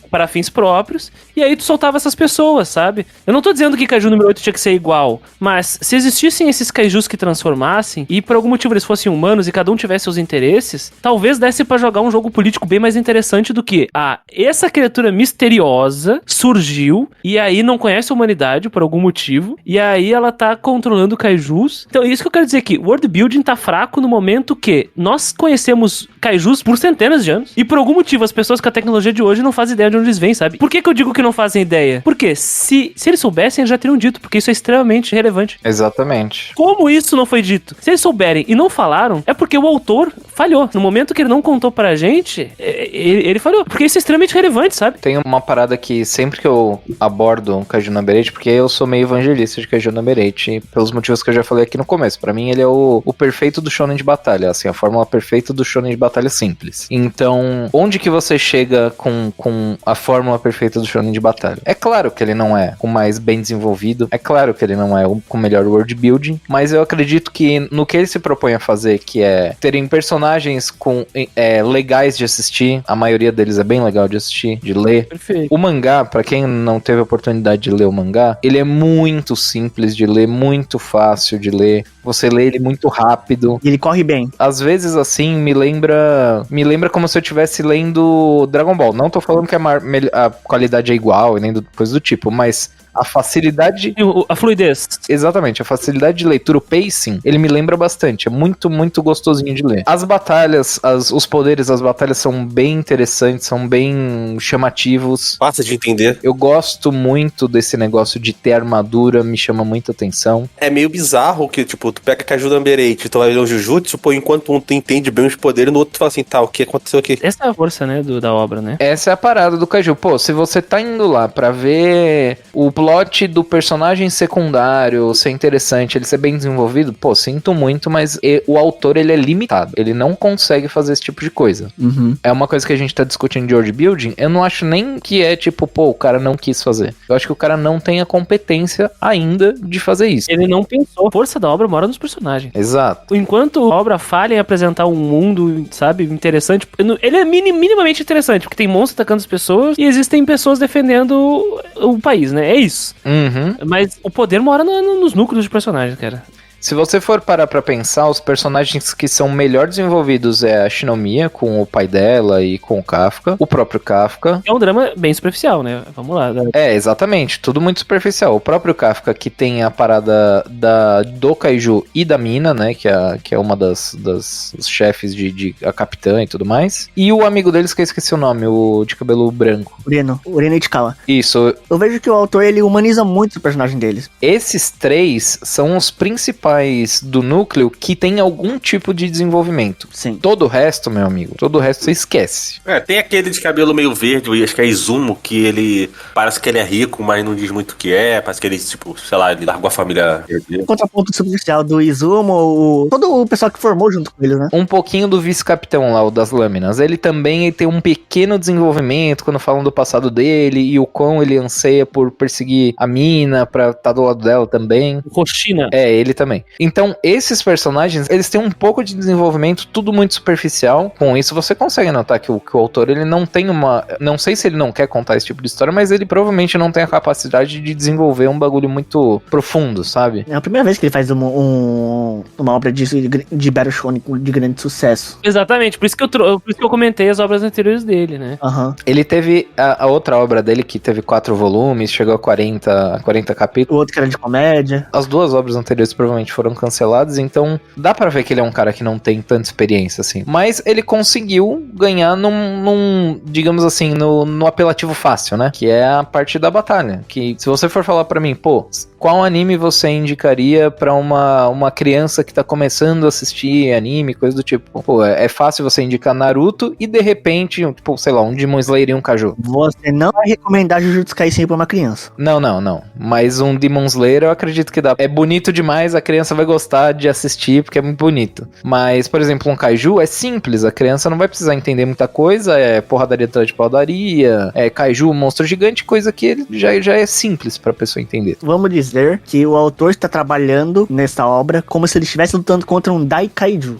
Para fins próprios. E aí tu soltava essas pessoas, sabe? Eu não tô dizendo que Kaiju número 8 tinha que ser igual, mas se existissem esses Kaijus que transformassem, e por algum motivo eles fossem humanos e cada um tivesse seus interesses, talvez desse pra jogar um jogo político bem mais interessante do que essa criatura misteriosa surgiu, e aí não conhece a humanidade por algum motivo, e aí ela tá controlando Kaijus. Então é isso que eu quero dizer aqui. O world building tá fraco no momento que nós conhecemos Kaijus por centenas de anos, e por algum motivo as pessoas com a tecnologia de hoje não fazem ideia de onde eles vêm, sabe? Por que eu digo que não fazem ideia? Porque se eles soubessem, eles já teriam dito, porque isso é extremamente relevante. Exatamente. Como isso não foi dito? Se eles souberem e não falaram, é porque o autor falhou. No momento que ele não contou pra gente, ele falhou. Porque isso é extremamente relevante, sabe? Tem uma parada que sempre que eu abordo o Kaiju Number 8, porque eu sou meio evangelista de Kaiju Number 8, pelos motivos que eu já falei aqui no começo. Pra mim, ele é o perfeito do shonen de batalha, assim, a fórmula perfeita do shonen de batalha simples. Então, onde que você você chega com a fórmula perfeita do shonen de batalha. É claro que ele não é o mais bem desenvolvido, é claro que ele não é o com melhor world building, mas eu acredito que no que ele se propõe a fazer, que é terem personagens legais de assistir, a maioria deles é bem legal de assistir, de ler. Perfeito. O mangá, pra quem não teve a oportunidade de ler o mangá, ele é muito simples de ler, muito fácil de ler, você lê ele muito rápido. E ele corre bem. Às vezes, assim, me lembra como se eu estivesse lendo Dragon Ball. Não tô falando que a qualidade é igual e nem coisa do tipo, mas a facilidade... A fluidez. Exatamente, a facilidade de leitura, o pacing, ele me lembra bastante. É muito, muito gostosinho de ler. As batalhas, os poderes das batalhas são bem interessantes, são bem chamativos. Fácil de entender. Eu gosto muito desse negócio de ter armadura, me chama muita atenção. É meio bizarro que, tipo, tu pega Kaiju Numberate, tu vai ler o Jujutsu, pô, enquanto um tu entende bem os poderes, no outro tu fala assim, tá, o que aconteceu aqui? Essa é a força, né, da obra, né? Essa é a parada do Kaiju. Pô, se você tá indo lá pra ver o plot do personagem secundário ser interessante, ele ser bem desenvolvido, pô, sinto muito, mas o autor, ele é limitado. Ele não consegue fazer esse tipo de coisa. Uhum. É uma coisa que a gente tá discutindo de world building, eu não acho nem que é tipo, pô, o cara não quis fazer. Eu acho que o cara não tem a competência ainda de fazer isso. Ele não pensou. A força da obra mora nos personagens. Exato. Enquanto a obra falha em apresentar um mundo, sabe, interessante, ele é minimamente interessante, porque tem monstros atacando as pessoas e existem pessoas defendendo o país, né? É isso. Uhum. Mas o poder mora nos núcleos de personagens, cara. Se você for parar pra pensar, os personagens que são melhor desenvolvidos é a Shinomiya, com o pai dela e com o Kafka, o próprio Kafka. É um drama bem superficial, né? Vamos lá. É, exatamente, tudo muito superficial. O próprio Kafka, que tem a parada do Kaiju e da mina, né, que é uma das chefes de a capitã e tudo mais. E o amigo deles, que eu esqueci o nome, o de cabelo branco. Ureno Ichikawa. Isso. Eu vejo que o autor, ele humaniza muito o personagem deles. Esses três são os principais do núcleo que tem algum tipo de desenvolvimento. Sim. Todo o resto, meu amigo, todo o resto você esquece. É, tem aquele de cabelo meio verde, acho que é Izumo, que ele parece que ele é rico, mas não diz muito o que é, parece que ele, tipo, sei lá, ele largou a família. O contraponto superficial do Izumo, todo o pessoal que formou junto com ele, né? Um pouquinho do vice-capitão lá, o das lâminas. Ele também tem um pequeno desenvolvimento quando falam do passado dele e o quão ele anseia por perseguir a mina pra estar do lado dela também. Roshina. É, ele também. Então, esses personagens, eles têm um pouco de desenvolvimento, tudo muito superficial. Com isso, você consegue notar que o autor, ele não tem uma... Não sei se ele não quer contar esse tipo de história, mas ele provavelmente não tem a capacidade de desenvolver um bagulho muito profundo, sabe? É a primeira vez que ele faz uma obra de Battle Shonen de grande sucesso. Exatamente, por isso que eu comentei as obras anteriores dele, né? Aham. Ele teve a outra obra dele, que teve 4 volumes, chegou a 40 capítulos. O outro que era de comédia. As duas obras anteriores provavelmente foram canceladas, então dá pra ver que ele é um cara que não tem tanta experiência, assim. Mas ele conseguiu ganhar digamos assim, no apelativo fácil, né? Que é a parte da batalha. Que se você for falar pra mim, pô, qual anime você indicaria pra uma criança que tá começando a assistir anime, coisa do tipo? Pô, é fácil você indicar Naruto e de repente, tipo, sei lá, um Demon Slayer e um Kaiju. Você não vai recomendar Jujutsu Kaisen pra uma criança. Não. Mas um Demon Slayer eu acredito que dá. É bonito demais, a criança vai gostar de assistir porque é muito bonito. Mas, por exemplo, um Kaiju é simples, a criança não vai precisar entender muita coisa, é porradaria atrás de padaria, é Kaiju, monstro gigante, coisa que ele já é simples pra pessoa entender. Vamos dizer que o autor está trabalhando nessa obra como se ele estivesse lutando contra um Daikaiju.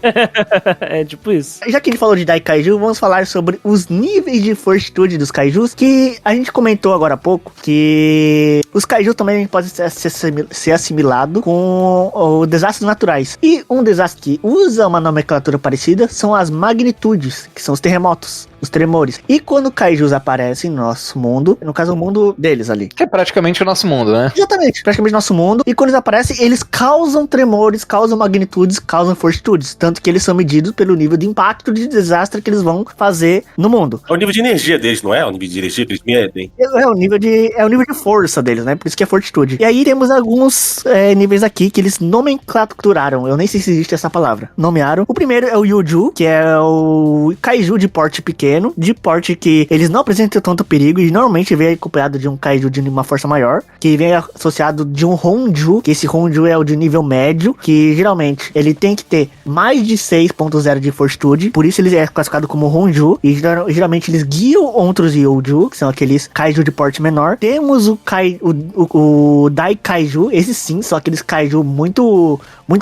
É tipo isso. Já que ele falou de Daikaiju, vamos falar sobre os níveis de fortitude dos Kaijus, que a gente comentou agora há pouco, que os Kaiju também podem ser assimilados com os desastres naturais. E um desastre que usa uma nomenclatura parecida são as magnitudes, que são os terremotos, os tremores. E quando Kaijus aparecem no nosso mundo, no caso o mundo deles ali. Que é praticamente o nosso mundo, né? Exatamente, praticamente nosso mundo. E quando eles aparecem, eles causam tremores, causam magnitudes, causam fortitudes. Tanto que eles são medidos pelo nível de impacto de desastre que eles vão fazer no mundo. É o nível de energia deles, não é? O nível de energia que eles medem. É o nível de força deles, né? Por isso que é fortitude. E aí temos alguns níveis aqui que eles nomenclaturaram. Eu nem sei se existe essa palavra. Nomearam. O primeiro é o Yuju, que é o Kaiju de porte pequeno. pequeno, de porte que eles não apresentam tanto perigo e normalmente vem acompanhado de um kaiju de uma força maior, que vem associado de um Honju, que esse Honju é o de nível médio, que geralmente ele tem que ter mais de 6.0 de fortitude, por isso ele é classificado como Honju, e geralmente eles guiam outros Yoju, que são aqueles kaiju de porte menor. Temos o Dai Kaiju, esses sim, são aqueles kaiju muito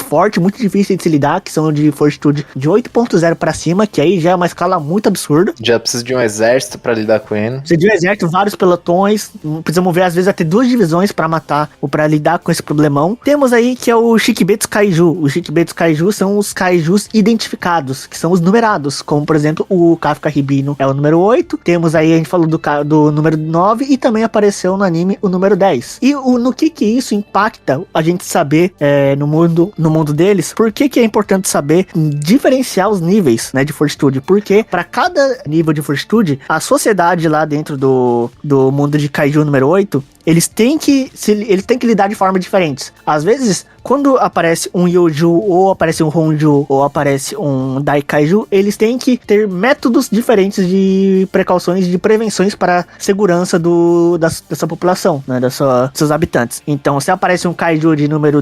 forte, muito difícil de se lidar, que são de fortitude de 8.0 pra cima, que aí já é uma escala muito absurda. Já precisa de um exército pra lidar com ele. Precisa de um exército, vários pelotões, precisamos ver às vezes até 2 divisões pra matar ou pra lidar com esse problemão. Temos aí que é o Shikibetsu Kaiju. Os Shikibetsu Kaiju são os kaijus identificados, que são os numerados, como por exemplo o Kafka Ribino é o número 8, temos aí, a gente falou do número 9 e também apareceu no anime o número 10. E no que isso impacta a gente saber no mundo deles? Por que é importante saber diferenciar os níveis, né, de fortitude? Porque para cada nível de fortitude, a sociedade lá dentro do mundo de Kaiju número 8, eles têm que lidar de formas diferentes. Às vezes, quando aparece um Yoju, ou aparece um Honju, ou aparece um Daikaiju, eles têm que ter métodos diferentes de precauções, de prevenções para a segurança dessa população, né, dos seus habitantes. Então, se aparece um Kaiju de número,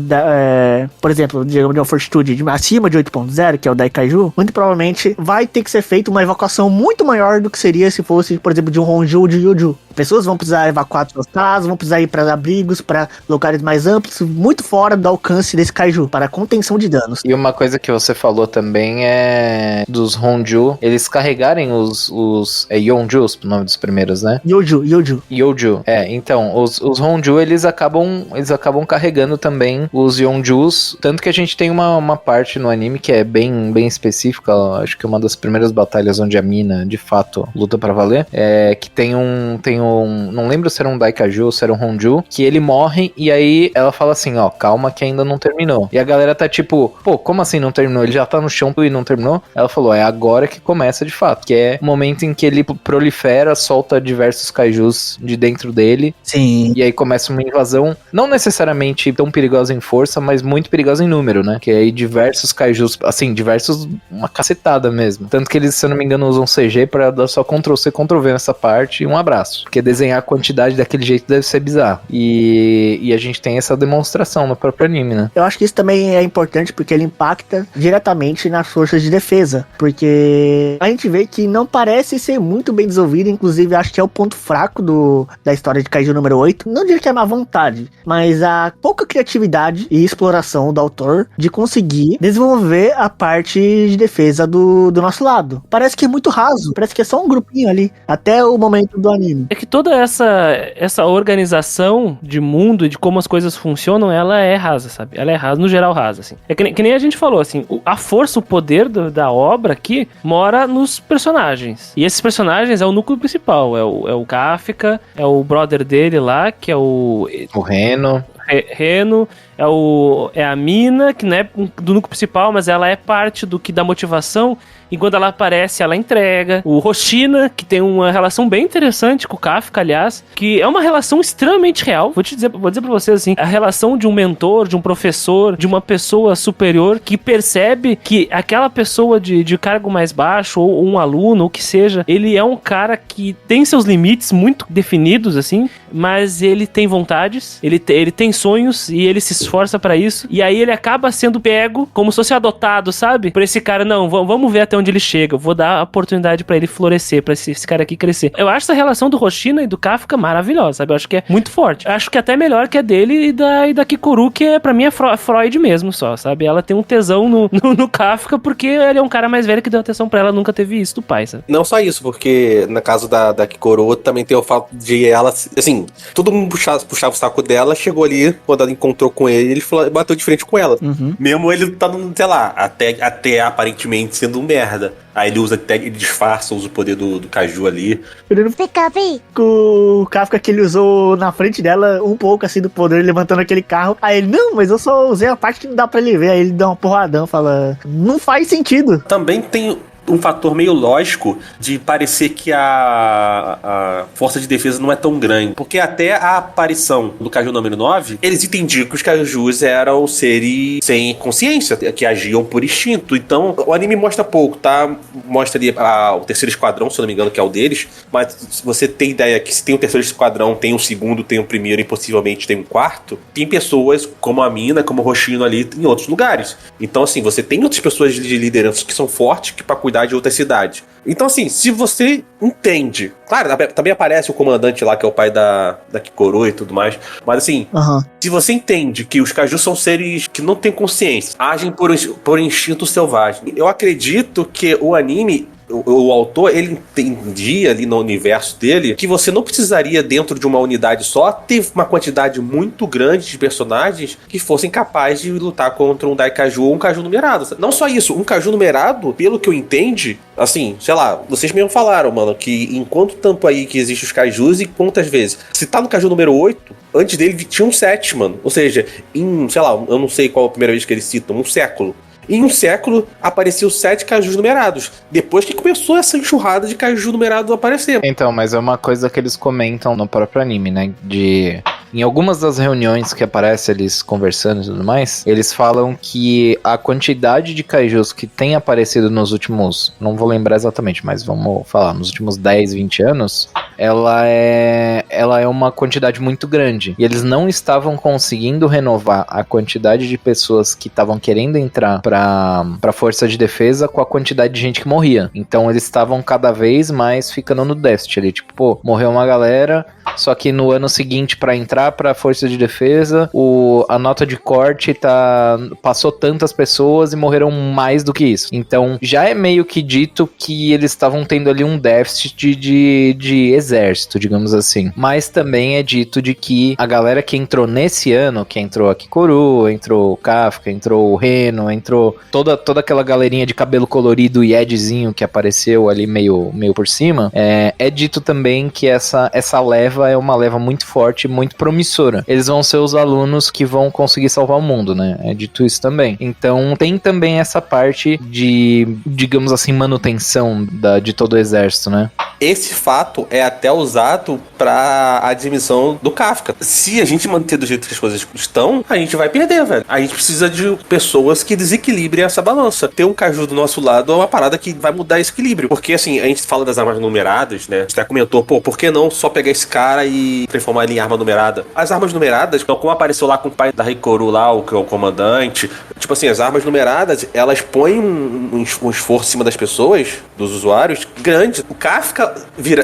por exemplo, de uma fortitude acima de 8.0, que é o Daikaiju, muito provavelmente vai ter que ser feita uma evacuação muito maior do que seria se fosse, por exemplo, de um Honju ou de Yoju. Pessoas vão precisar evacuar suas casas, vão precisar ir para abrigos, para locais mais amplos, muito fora do alcance desse kaiju, para contenção de danos. E uma coisa que você falou também é dos Honju, eles carregarem os Yonjus, o nome dos primeiros, né? Yoju. Então, os Honju, eles acabam carregando também os Yonjus, tanto que a gente tem uma parte no anime que é bem específica, acho que uma das primeiras batalhas onde a Mina, de fato, luta pra valer, que tem um, não lembro se era um Daikaiju ou se era um Honju, que ele morre e aí ela fala assim, ó, calma que ainda não terminou. E a galera tá tipo, pô, como assim não terminou? Ele já tá no chão e não terminou? Ela falou, é agora que começa de fato, que é o momento em que ele prolifera, solta diversos kaijus de dentro dele. Sim. E aí começa uma invasão, não necessariamente tão perigosa em força, mas muito perigosa em número, né? Que aí diversos kaijus, assim, uma cacetada mesmo. Tanto que eles, se eu não me engano, usam CG pra dar só Ctrl-C, Ctrl-V nessa parte e um abraço. Porque desenhar a quantidade daquele jeito deve ser bizarro. E a gente tem essa demonstração no próprio anime, né? Eu acho que isso também é importante porque ele impacta diretamente nas forças de defesa. Porque a gente vê que não parece ser muito bem desenvolvido, inclusive acho que é o ponto fraco da história de Kaiju número 8. Não diria que é má vontade, mas a pouca criatividade e exploração do autor de conseguir desenvolver a parte de defesa do nosso lado. Parece que é muito raso, parece que é só um grupinho ali, até o momento do anime. É que toda essa organização de mundo e de como as coisas funcionam, ela é rasa, sabe? Ela é rasa, no geral rasa, assim. É que nem a gente falou, assim, a força, o poder da obra aqui mora nos personagens. E esses personagens é o núcleo principal, é o Kafka, é o brother dele lá, que é o Reno. Reno, é a Mina, que não é do núcleo principal, mas ela é parte do que dá motivação. E quando ela aparece, ela entrega. O Hoshina, que tem uma relação bem interessante com o Kafka, aliás, que é uma relação extremamente real. Vou dizer pra vocês assim, a relação de um mentor, de um professor, de uma pessoa superior que percebe que aquela pessoa de cargo mais baixo, ou um aluno, ou que seja, ele é um cara que tem seus limites muito definidos, assim, mas ele tem vontades, ele tem sonhos e ele se esforça pra isso. E aí ele acaba sendo pego como se fosse adotado, sabe? Por esse cara, não, vamos ver até onde ele chega, eu vou dar a oportunidade pra ele florescer, pra esse cara aqui crescer. Eu acho essa relação do Hoshina e do Kafka maravilhosa, sabe? Eu acho que é muito forte. Eu acho que é até melhor que a dele e da Kikoru, que pra mim é Freud mesmo só, sabe? Ela tem um tesão no Kafka porque ele é um cara mais velho que deu atenção pra ela, nunca teve isso do pai, sabe? Não só isso, porque no caso da Kikoru também tem o fato de ela, assim, todo mundo puxava o saco dela, chegou ali, quando ela encontrou com ele bateu de frente com ela. Uhum. Mesmo ele tá, sei lá, até aparentemente sendo um merda. Aí ele disfarça, usa o poder do Kaiju ali. O Kafka que ele usou na frente dela, um pouco assim do poder, levantando aquele carro. Aí ele, não, mas eu só usei a parte que não dá pra ele ver. Aí ele dá uma porradão, fala, não faz sentido. Também tem um fator meio lógico de parecer que a força de defesa não é tão grande. Porque até a aparição do Kaiju número 9, eles entendiam que os Kaijus eram seres sem consciência, que agiam por instinto. Então, o anime mostra pouco, tá? Mostra ali o terceiro esquadrão, se eu não me engano, que é o deles. Mas se você tem ideia que se tem o terceiro esquadrão, tem o segundo, tem o primeiro e possivelmente tem um quarto, tem pessoas como a Mina, como o Hoshino ali em outros lugares. Então, assim, você tem outras pessoas de liderança que são fortes que para cuidar de outras cidades. Então, assim, se você entende... Claro, também aparece o comandante lá, que é o pai da Kikoru e tudo mais. Mas, assim, se você entende que os Kaiju são seres que não têm consciência, agem por instinto selvagem, eu acredito que o anime... O autor, ele entendia ali no universo dele que você não precisaria, dentro de uma unidade só, ter uma quantidade muito grande de personagens que fossem capazes de lutar contra um Daikaiju ou um Kaiju numerado. Não só isso, um Kaiju numerado, pelo que eu entendo, assim, sei lá, vocês mesmo falaram, mano, que enquanto tanto aí que existe os Kaijus e quantas vezes. Se tá no Kaiju número 8, antes dele tinha um 7, mano. Ou seja, sei lá, eu não sei qual a primeira vez que eles citam, um século. Em um século, apareceu 7 Kaijus numerados. Depois que começou essa enxurrada de Kaiju numerados a aparecer. Então, mas é uma coisa que eles comentam no próprio anime, né? Em algumas das reuniões que aparecem eles conversando e tudo mais, eles falam que a quantidade de Kaijus que tem aparecido nos últimos... Não vou lembrar exatamente, mas vamos falar. Nos últimos 10, 20 anos, ela é uma quantidade muito grande. E eles não estavam conseguindo renovar a quantidade de pessoas que estavam querendo entrar pra força de defesa com a quantidade de gente que morria. Então eles estavam cada vez mais ficando no déficit ali. Tipo, pô, morreu uma galera, só que no ano seguinte pra entrar pra força de defesa, a nota de corte passou tantas pessoas e morreram mais do que isso. Então já é meio que dito que eles estavam tendo ali um déficit de exército, digamos assim. Mas também é dito de que a galera que entrou nesse ano, que entrou a Kikoru, entrou o Kafka, entrou o Reno, entrou toda aquela galerinha de cabelo colorido e Edzinho que apareceu ali meio por cima, é dito também que essa leva é uma leva muito forte, muito promissora. Eles vão ser os alunos que vão conseguir salvar o mundo, né? É dito isso também. Então tem também essa parte de, digamos assim, manutenção de todo o exército, né? Esse fato é até usado pra admissão do Kafka. Se a gente manter do jeito que as coisas estão, a gente vai perder, velho. A gente precisa de pessoas que desequilibrem essa balança. Ter um Kaiju do nosso lado é uma parada que vai mudar esse equilíbrio. Porque, assim, a gente fala das armas numeradas, né? A gente até comentou, pô, por que não só pegar esse cara e transformar ele em arma numerada? As armas numeradas, como apareceu lá com o pai da Hikaru lá, que é o comandante, tipo assim, as armas numeradas, elas põem um esforço em cima das pessoas, dos usuários, grande. O Kafka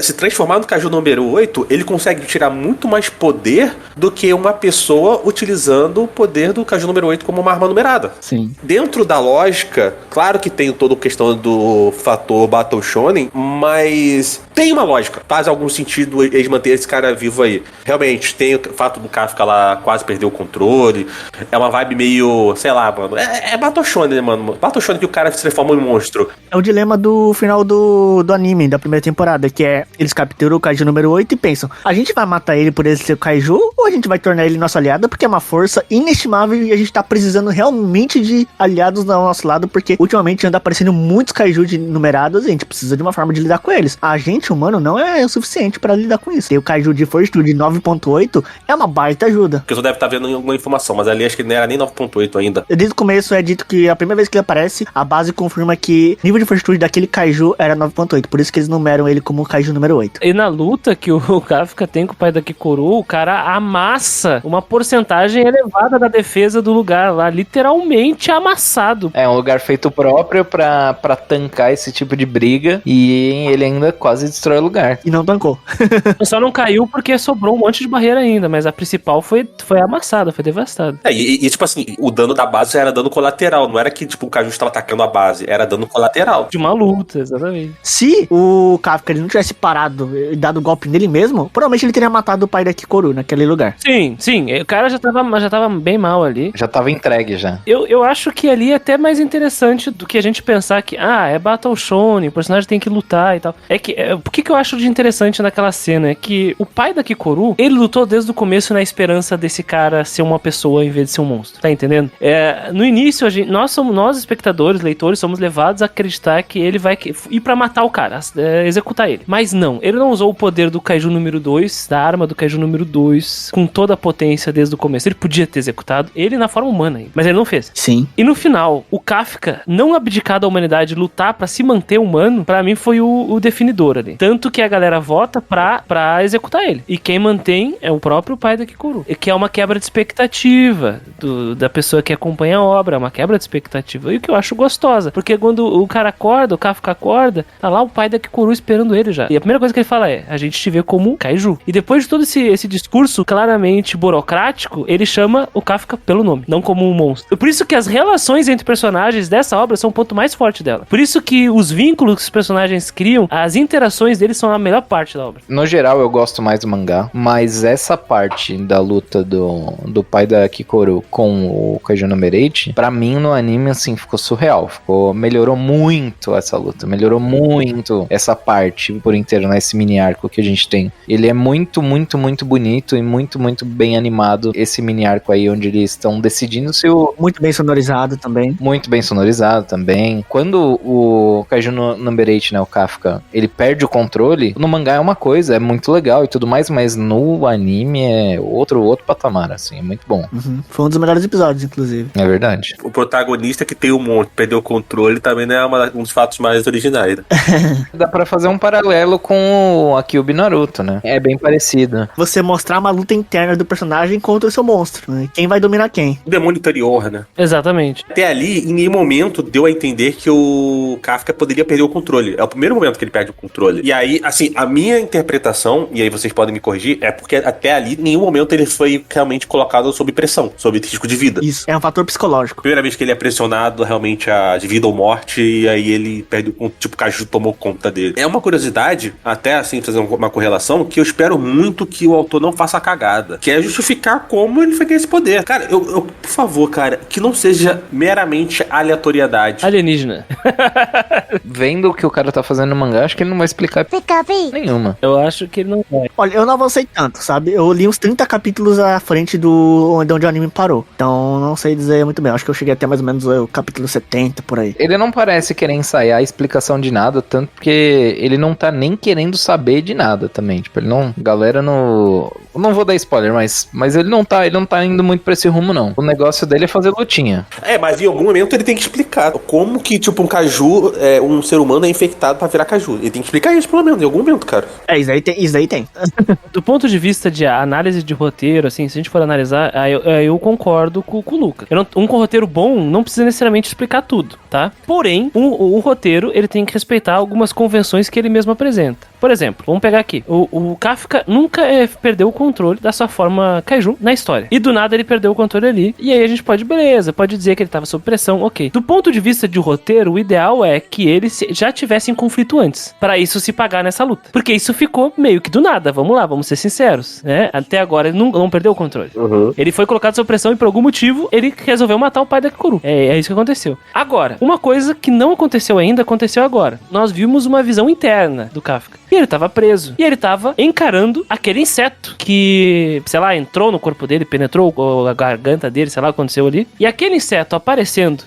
se transformar no Kaiju número 8, ele consegue tirar muito mais poder do que uma pessoa utilizando o poder do Kaiju número 8 como uma arma numerada. Sim. Dentro da lógica, claro que tem toda a questão do fator Battle Shonen, mas tem uma lógica. Faz algum sentido eles manterem esse cara vivo aí. Realmente, tem o fato do Kafka lá quase perder o controle. É uma vibe meio, sei lá, mano. É Battle Shonen, né, mano? Battle Shonen que o cara se transforma em monstro. É o dilema do final do anime, da primeira temporada, que é, eles capturam o Kaiju número 8 e pensam, a gente vai matar ele por ele ser o Kaiju, ou a gente vai tornar ele nosso aliado, porque é uma força inestimável e a gente tá precisando realmente de aliados do nosso lado, porque ultimamente anda aparecendo muitos Kaiju numerados e a gente precisa de uma forma de lidar com eles. A gente humano não é o suficiente pra lidar com isso. E o Kaiju de Fortitude 9.8 é uma baita ajuda. Porque você deve estar vendo alguma informação, mas ali acho que não era nem 9.8 ainda. Desde o começo é dito que a primeira vez que ele aparece, a base confirma que o nível de Fortitude daquele Kaiju era 9.8, por isso que eles numeram ele como o Kaiju número 8. E na luta que o Kafka tem com o pai da Kikoru, o cara amassa uma porcentagem elevada da defesa do lugar lá, literalmente amassado. É um lugar feito próprio pra tancar esse tipo de briga e ele ainda quase destrói o lugar. E não tancou. Só não caiu porque sobrou um monte de barreira ainda, mas a principal foi amassada, foi devastada. E tipo assim, o dano da base era dano colateral, não era que tipo o Kaiju estava atacando a base, era dano colateral. De uma luta, exatamente. Se o Kafka ele não tivesse parado e dado o golpe nele mesmo, provavelmente ele teria matado o pai da Kikoru naquele lugar. Sim, o cara já tava bem mal ali. Já tava entregue já. Eu acho que ali é até mais interessante do que a gente pensar que, é Battle Shonen, o personagem tem que lutar e tal. Por que eu acho de interessante naquela cena? É que o pai da Kikoru, ele lutou desde o começo na esperança desse cara ser uma pessoa em vez de ser um monstro. Tá entendendo? no início, nós espectadores, leitores, somos levados a acreditar que ele vai ir pra matar o cara, executar ele. Mas não, ele não usou o poder do Kaiju número 2, da arma do Kaiju número 2, com toda a potência desde o começo. Ele podia ter executado ele na forma humana, mas ele não fez. Sim. E no final, o Kafka não abdicar da humanidade, lutar pra se manter humano, pra mim foi o definidor ali. Tanto que a galera vota pra executar ele. E quem mantém é o próprio pai da Kikuru. Que é uma quebra de expectativa da pessoa que acompanha a obra, uma quebra de expectativa. E o que eu acho gostosa, porque quando o cara acorda, o Kafka acorda, tá lá o pai da Kikuru esperando ele já. E a primeira coisa que ele fala é, a gente te vê como um kaiju. E depois de todo esse discurso claramente burocrático, ele chama o Kafka pelo nome, não como um monstro. Por isso que as relações entre personagens dessa obra são o ponto mais forte dela. Por isso que os vínculos que os personagens criam, as interações deles são a melhor parte da obra. No geral, eu gosto mais do mangá, mas essa parte da luta do pai da Kikuru com o Kaiju número 8, pra mim no anime, assim, ficou surreal. Melhorou muito essa luta, melhorou muito essa parte por inteiro, né? Esse mini arco que a gente tem. Ele é muito, muito, muito bonito e muito, muito bem animado. Esse mini arco aí, onde eles estão decidindo se o... Muito bem sonorizado também. Muito bem sonorizado também. Quando o Kaiju número 8, né, o Kafka, ele perde o controle, no mangá é uma coisa, é muito legal e tudo mais, mas no anime é outro patamar, assim, é muito bom. Uhum. Foi um dos melhores episódios, inclusive. É verdade. O protagonista que tem um monte, perdeu o controle, também não é um dos fatos mais originais. Né? Dá pra fazer um paralelo com a Kyuubi Naruto, né? É bem parecido. Você mostrar uma luta interna do personagem contra o seu monstro, né? Quem vai dominar quem? O demônio interior, né? Exatamente. Até ali, em nenhum momento, deu a entender que o Kafka poderia perder o controle. É o primeiro momento que ele perde o controle. E aí, assim, a minha interpretação, e aí vocês podem me corrigir, é porque até ali, em nenhum momento ele foi realmente colocado sob pressão, sob risco de vida. Isso, é um fator psicológico. Primeira vez que ele é pressionado realmente de vida ou morte, e aí ele perde o tipo, o Kaiju tomou conta dele. É uma curiosidade, até assim, fazer uma correlação, que eu espero muito que o autor não faça a cagada, que é justificar como ele foi ganhar esse poder. Cara, eu por favor, cara, que não seja meramente aleatoriedade. Alienígena. Vendo o que o cara tá fazendo no mangá, acho que ele não vai explicar nenhuma. Eu acho que ele não vai. Olha, eu não avancei tanto, sabe? Eu li uns 30 capítulos à frente de onde o anime parou. Então, não sei dizer muito bem. Acho que eu cheguei até mais ou menos o capítulo 70, por aí. Ele não parece querer ensaiar a explicação de nada, tanto porque ele não tá nem querendo saber de nada também. Tipo, ele não... Galera no... Eu não vou dar spoiler, mas ele não tá indo muito pra esse rumo, não. O negócio dele é fazer lutinha. Mas em algum momento ele tem que explicar como que, tipo, um Kaiju, um ser humano é infectado pra virar Kaiju. Ele tem que explicar isso, pelo menos, em algum momento, cara. Isso aí tem. Do ponto de vista de análise de roteiro, assim, se a gente for analisar, eu concordo com o Luca. Um roteiro bom não precisa necessariamente explicar tudo, tá? Porém, o roteiro, ele tem que respeitar algumas convenções que ele mesmo apresenta. Por exemplo, vamos pegar aqui. O Kafka nunca perdeu o controle da sua forma Kaiju na história. E do nada ele perdeu o controle ali. E aí a gente pode dizer que ele tava sob pressão, ok. Do ponto de vista de roteiro, o ideal é que ele já tivesse em conflito antes. Pra isso se pagar nessa luta. Porque isso ficou meio que do nada. Vamos lá, vamos ser sinceros, né? Até agora ele não perdeu o controle. Uhum. Ele foi colocado sob pressão e por algum motivo ele resolveu matar o pai da Kikuru. É isso que aconteceu. Agora, uma coisa que não aconteceu ainda, aconteceu agora. Nós vimos uma visão interna do Kafka. E ele tava preso. E ele tava encarando aquele inseto que, sei lá, entrou no corpo dele, penetrou a garganta dele, sei lá, aconteceu ali. E aquele inseto aparecendo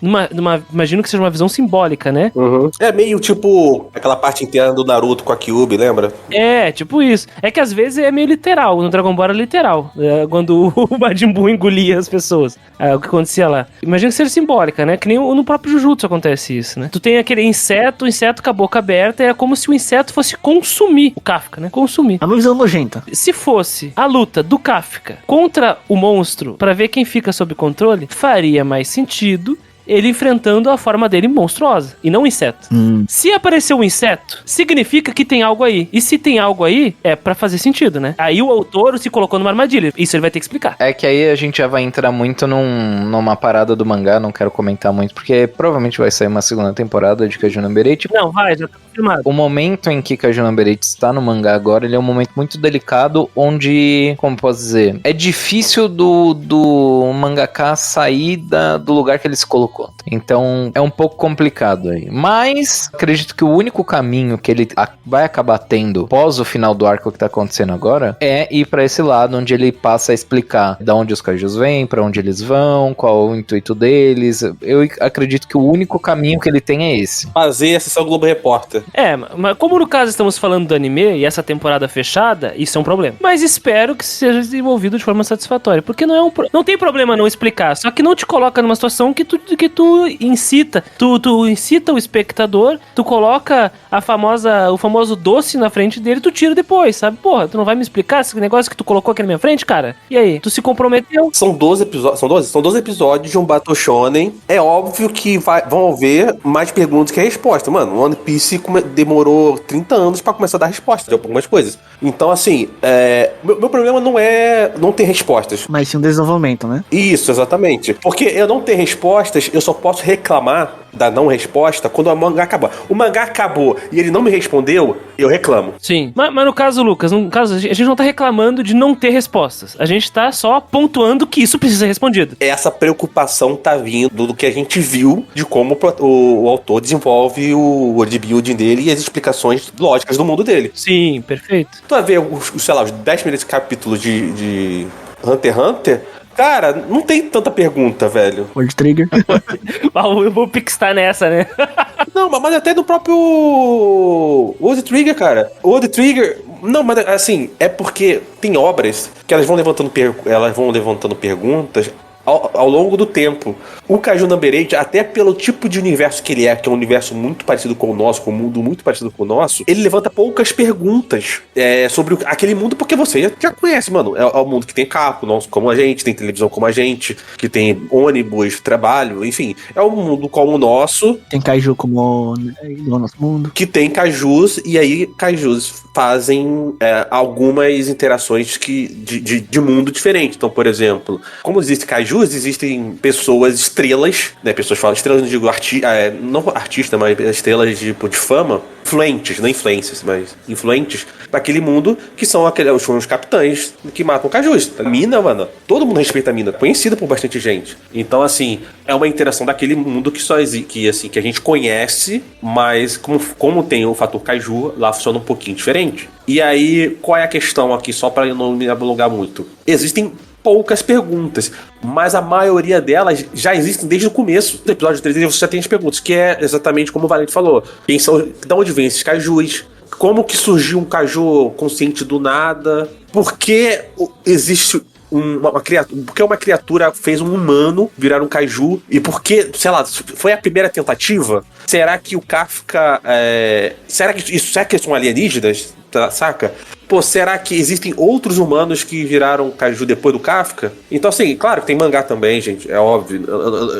imagino que seja uma visão simbólica, né? Uhum. É meio tipo aquela parte interna do Naruto com a Kyuubi, lembra? É, tipo isso. É que às vezes é meio literal. No Dragon Ball era literal. Quando o Majin Buu engolia as pessoas. O que acontecia lá. Imagina que seja simbólica, né? Que nem no próprio Jujutsu acontece isso, né? Tu tem aquele inseto, o inseto com a boca aberta, é como se o inseto fosse consumir o Kafka, né? Consumir. É uma visão nojenta. Se fosse a luta do Kafka contra o monstro pra ver quem fica sob controle, faria mais sentido ele enfrentando a forma dele monstruosa, e não um inseto. Se aparecer um inseto, significa que tem algo aí. E se tem algo aí, é pra fazer sentido, né? Aí o autor se colocou numa armadilha. Isso ele vai ter que explicar. É que aí a gente já vai entrar muito numa parada do mangá, não quero comentar muito, porque provavelmente vai sair uma segunda temporada de Kaiju número 8. Não, vai, já tá confirmado. O momento em que Kaiju número 8 está no mangá agora, ele é um momento muito delicado, onde, como posso dizer, é difícil do mangaka sair do lugar que ele se colocou. conta. Então é um pouco complicado aí. Mas acredito que o único caminho que ele vai acabar tendo pós o final do arco que tá acontecendo agora é ir pra esse lado onde ele passa a explicar da onde os kaijus vêm, pra onde eles vão, qual o intuito deles. Eu acredito que o único caminho que ele tem é esse. Fazer a sessão Globo Repórter. Mas como no caso estamos falando do anime e essa temporada fechada, isso é um problema. Mas espero que seja desenvolvido de forma satisfatória, porque não tem problema não explicar, só que não te coloca numa situação que tu incita, tu incita o espectador, tu coloca o famoso doce na frente dele, tu tira depois, sabe? Porra, tu não vai me explicar esse negócio que tu colocou aqui na minha frente, cara? E aí? Tu se comprometeu? São 12 episódios. São 12 episódios de um Battle Shonen. É óbvio que vão haver mais perguntas que a resposta. Mano, o One Piece demorou 30 anos pra começar a dar resposta de algumas coisas. Então, assim, meu problema não é não ter respostas. Mas sim um desenvolvimento, né? Isso, exatamente. Porque eu não ter respostas, eu só posso reclamar da não resposta quando o mangá acabar. O mangá acabou e ele não me respondeu, eu reclamo. Sim. Mas no caso, Lucas, a gente não tá reclamando de não ter respostas. A gente tá só pontuando que isso precisa ser respondido. Essa preocupação tá vindo do que a gente viu de como o autor desenvolve o worldbuilding dele e as explicações lógicas do mundo dele. Sei perfeito. Tu vai ver os 10 primeiros capítulos de Hunter x Hunter. Cara, não tem tanta pergunta, velho. World Trigger. Eu vou pixtar nessa, né? Não, mas até do próprio World Trigger, cara. O World Trigger... Não, mas assim, é porque tem obras que elas vão levantando perguntas ao longo do tempo. O Kaiju Number 8, até pelo tipo de universo que ele é, que é um universo muito parecido com o nosso, com um mundo muito parecido com o nosso, ele levanta poucas perguntas sobre aquele mundo, porque você já conhece, mano. É o mundo que tem carro como a gente, tem televisão como a gente, que tem ônibus, trabalho, enfim. É um mundo como o nosso. Tem Kaiju como o nosso mundo. Que tem Kaijus, e aí Kaijus fazem algumas interações de mundo diferente. Então, por exemplo, como existe Kaijus, existem pessoas estrelas, né? Pessoas falam estrelas, não digo não artista, mas estrelas de fama, influentes, não influências, mas influentes daquele mundo, que são os capitães que matam Kaijus. A Mina, mano, todo mundo respeita a Mina, conhecida por bastante gente. Então, assim, é uma interação daquele mundo que só existe, que a gente conhece, mas como tem o fator Kaiju, lá funciona um pouquinho diferente. E aí, qual é a questão aqui, só pra eu não me alongar muito? Existem poucas perguntas, mas a maioria delas já existem desde o começo do episódio 3. Você já tem as perguntas, que é exatamente como o Valente falou. De onde vem esses Kaijus? Como que surgiu um Kaiju consciente do nada? Por que existe uma criatura? Por que uma criatura fez um humano virar um Kaiju? E por que, sei lá, foi a primeira tentativa? Será que o Kafka... Será que são alienígenas? Saca? Pô, será que existem outros humanos que viraram Kaiju depois do Kafka? Então, assim, claro que tem mangá também, gente, é óbvio.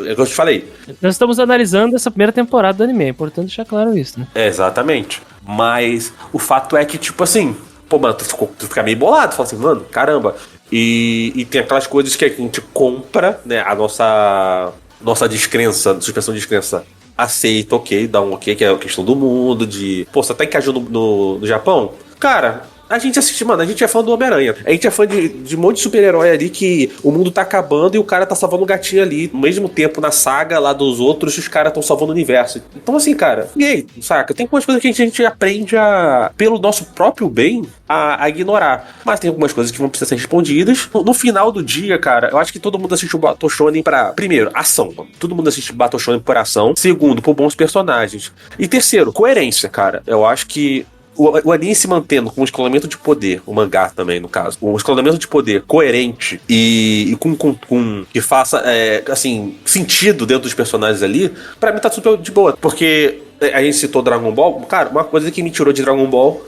É o que eu te falei. Nós estamos analisando essa primeira temporada do anime, é importante deixar claro isso, né? Exatamente. Mas o fato é que, tipo assim, pô, mano, tu fica meio bolado, tu fala assim, mano, caramba. E tem aquelas coisas que a gente compra, né, a nossa descrença, suspensão de descrença, aceita, ok, dá um ok, que é a questão do mundo, pô, você tá em Kaiju no Japão? Cara, a gente assiste, mano, a gente é fã do Homem-Aranha. A gente é fã de um monte de super-herói ali que o mundo tá acabando e o cara tá salvando o gatinho ali. Ao mesmo tempo, na saga lá dos outros, os caras estão salvando o universo. Então, assim, cara, gay, saca? Tem algumas coisas que a gente aprende pelo nosso próprio bem, a ignorar. Mas tem algumas coisas que vão precisar ser respondidas. No final do dia, cara, eu acho que todo mundo assiste o Battle Shonen pra... Primeiro, ação. Todo mundo assiste Battle Shonen por ação. Segundo, por bons personagens. E terceiro, coerência, cara. Eu acho que o anime se mantendo com um escalonamento de poder, o mangá também, no caso, um escalonamento de poder coerente e com que faça, assim, sentido dentro dos personagens ali, pra mim tá super de boa, porque a gente citou Dragon Ball, cara, uma coisa que me tirou de Dragon Ball,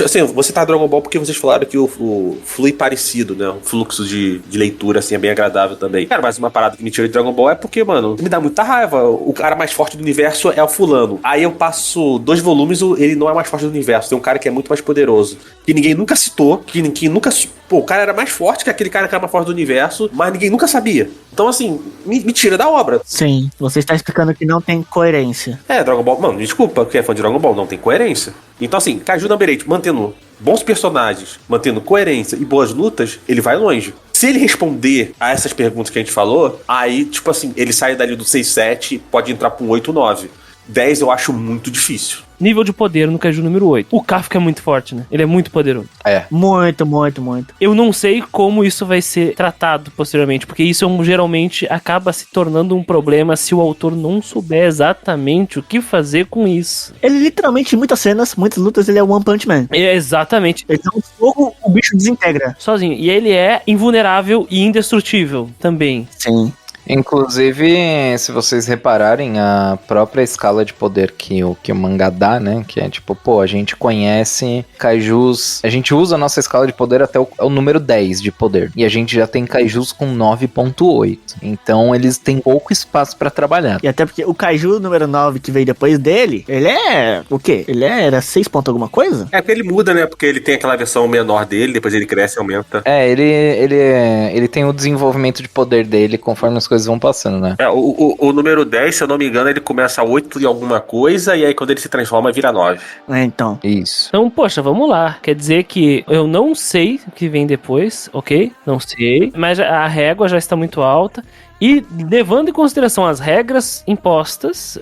assim, você tá Dragon Ball porque vocês falaram que o flui parecido, né, o fluxo de leitura, assim, é bem agradável também. Cara, mas uma parada que me tirou de Dragon Ball é porque, mano, me dá muita raiva, o cara mais forte do universo é o fulano, aí eu passo 2 volumes, ele não é mais forte do universo, tem um cara que é muito mais poderoso, que ninguém nunca citou, que nunca... Pô, o cara era mais forte que aquele cara que era mais forte do universo, mas ninguém nunca sabia. Então, assim, me tira da obra. Sim, você está explicando que não tem coerência. Dragon Ball... Mano, desculpa, quem é fã de Dragon Ball não tem coerência. Então, assim, Kaiju Number 8, mantendo bons personagens, mantendo coerência e boas lutas, ele vai longe. Se ele responder a essas perguntas que a gente falou, aí, tipo assim, ele sai dali do 6-7, pode entrar pra um 8-9. 10 eu acho muito difícil. Nível de poder no Kaiju número 8. O Kafka é muito forte, né? Ele é muito poderoso. É. Muito, muito, muito. Eu não sei como isso vai ser tratado posteriormente, porque isso geralmente acaba se tornando um problema se o autor não souber exatamente o que fazer com isso. Ele literalmente, em muitas cenas, muitas lutas, ele é o One Punch Man. É exatamente. Ele dá um fogo, o bicho desintegra. Sozinho. E ele é invulnerável e indestrutível também. Sim. Inclusive, se vocês repararem, a própria escala de poder que o mangá dá, né? Que é tipo, pô, a gente conhece kaijus... A gente usa a nossa escala de poder até o número 10 de poder. E a gente já tem kaijus com 9.8. Então, eles têm pouco espaço pra trabalhar. E até porque o Kaiju número 9 que veio depois dele, ele é... O quê? Ele era 6 ponto alguma coisa? É porque ele muda, né? Porque ele tem aquela versão menor dele, depois ele cresce e aumenta. É, ele tem o desenvolvimento de poder dele conforme as coisas vão passando, né? É, o número 10, se eu não me engano, ele começa a 8 e alguma coisa, e aí quando ele se transforma, vira 9. É, então. Isso. Então, poxa, vamos lá. Quer dizer que eu não sei o que vem depois, ok? Não sei. Mas a régua já está muito alta. E levando em consideração as regras impostas,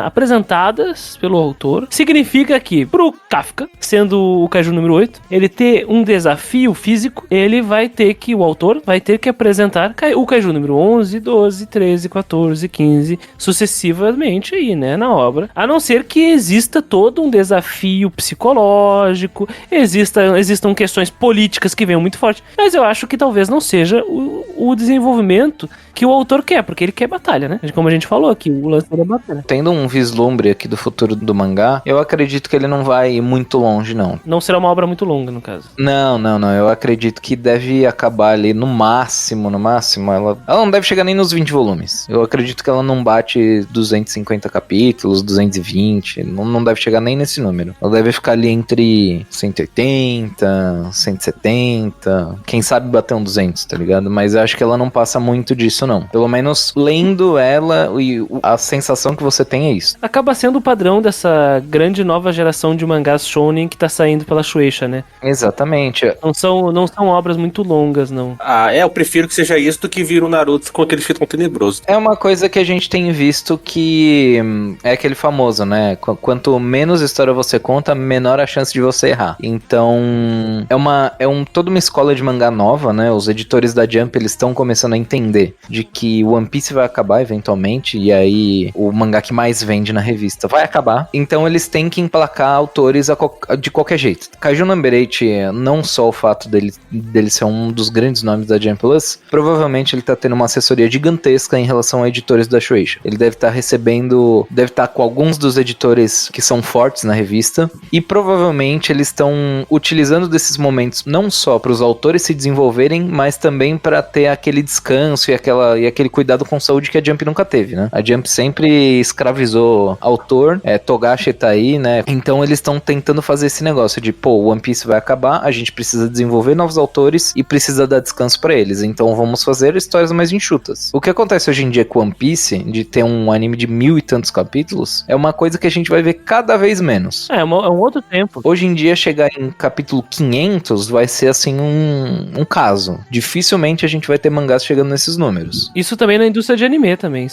apresentadas pelo autor, significa que pro Kafka, sendo o Kaiju número 8, ele ter um desafio físico, o autor vai ter que apresentar o Kaiju número 11, 12, 13, 14, 15, sucessivamente aí, né, na obra. A não ser que exista todo um desafio psicológico, existam questões políticas que venham muito forte, mas eu acho que talvez não seja o desenvolvimento que o autor quer, porque ele quer batalha, né? Como a gente falou aqui, o lance da batalha. Tendo um vislumbre aqui do futuro do mangá, eu acredito que ele não vai ir muito longe, não. Não será uma obra muito longa, no caso. Não. Eu acredito que deve acabar ali no máximo, ela não deve chegar nem nos 20 volumes. Eu acredito que ela não bate 250 capítulos, 220, não deve chegar nem nesse número. Ela deve ficar ali entre 180, 170, quem sabe bater um 200, tá ligado? Mas eu acho que ela não passa muito disso, não. Pelo menos lendo ela, e a sensação que você tem é isso. Acaba sendo o padrão dessa grande nova geração de mangás shounen que tá saindo pela Shueisha, né? Exatamente. Não são obras muito longas, não. Eu prefiro que seja isso do que vir um Naruto com aquele fitão tenebroso. É uma coisa que a gente tem visto que é aquele famoso, né? Quanto menos história você conta, menor a chance de você errar. Então, toda uma escola de mangá nova, né? Os editores da Jump, eles estão começando a entender de que o One Piece vai acabar eventualmente, e aí o mangá que mais vende na revista vai acabar, então eles têm que emplacar autores de qualquer jeito. Kaiju Number 8, não só o fato dele ser um dos grandes nomes da Jump Plus, provavelmente ele tá tendo uma assessoria gigantesca em relação a editores da Shueisha. Ele deve estar com alguns dos editores que são fortes na revista, e provavelmente eles estão utilizando desses momentos não só para os autores se desenvolverem, mas também para ter aquele descanso e aquele cuidado com saúde que a Jump nunca teve, né? A Jump sempre escravizou autor, Togashi tá aí, né? Então eles estão tentando fazer esse negócio de, o One Piece vai acabar, a gente precisa desenvolver novos autores e precisa dar descanso pra eles, então vamos fazer histórias mais enxutas. O que acontece hoje em dia com One Piece, de ter um anime de 1000 e tantos capítulos, é uma coisa que a gente vai ver cada vez menos. É um outro tempo. Hoje em dia, chegar em capítulo 500 vai ser, assim, um caso. Dificilmente a gente vai ter mangás chegando nesses números. Isso também na indústria de anime também.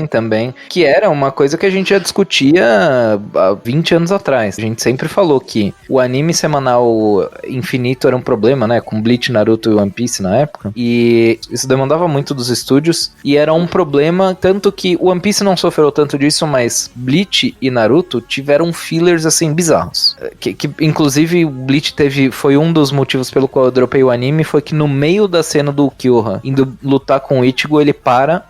Também. Que era uma coisa que a gente já discutia há 20 anos atrás. A gente sempre falou que o anime semanal infinito era um problema, né? Com Bleach, Naruto e One Piece na época. E isso demandava muito dos estúdios. E era um problema, tanto que o One Piece não sofreu tanto disso, mas Bleach e Naruto tiveram fillers, assim, bizarros. Que inclusive, o Bleach foi um dos motivos pelo qual eu dropei o anime, foi que no meio da cena do Kyoha indo lutar com o Ichigo, ele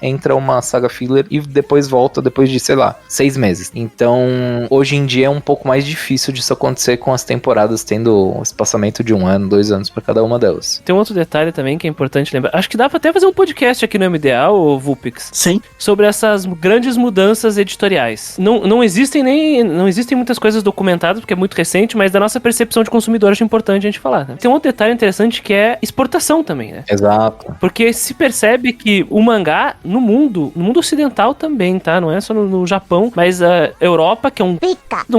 entra uma saga filler e depois volta depois de, 6 meses. Então, hoje em dia é um pouco mais difícil disso acontecer com as temporadas tendo um espaçamento de 1 ano, 2 anos pra cada uma delas. Tem um outro detalhe também que é importante lembrar. Acho que dá pra até fazer um podcast aqui no MDA, ou Vulpix. Sim. Sobre essas grandes mudanças editoriais. Não existem muitas coisas documentadas, porque é muito recente, mas da nossa percepção de consumidor acho importante a gente falar, né? Tem um outro detalhe interessante que é exportação também, né? Exato. Porque se percebe que o mangá no mundo ocidental também, tá? Não é só no Japão, mas a Europa, que é um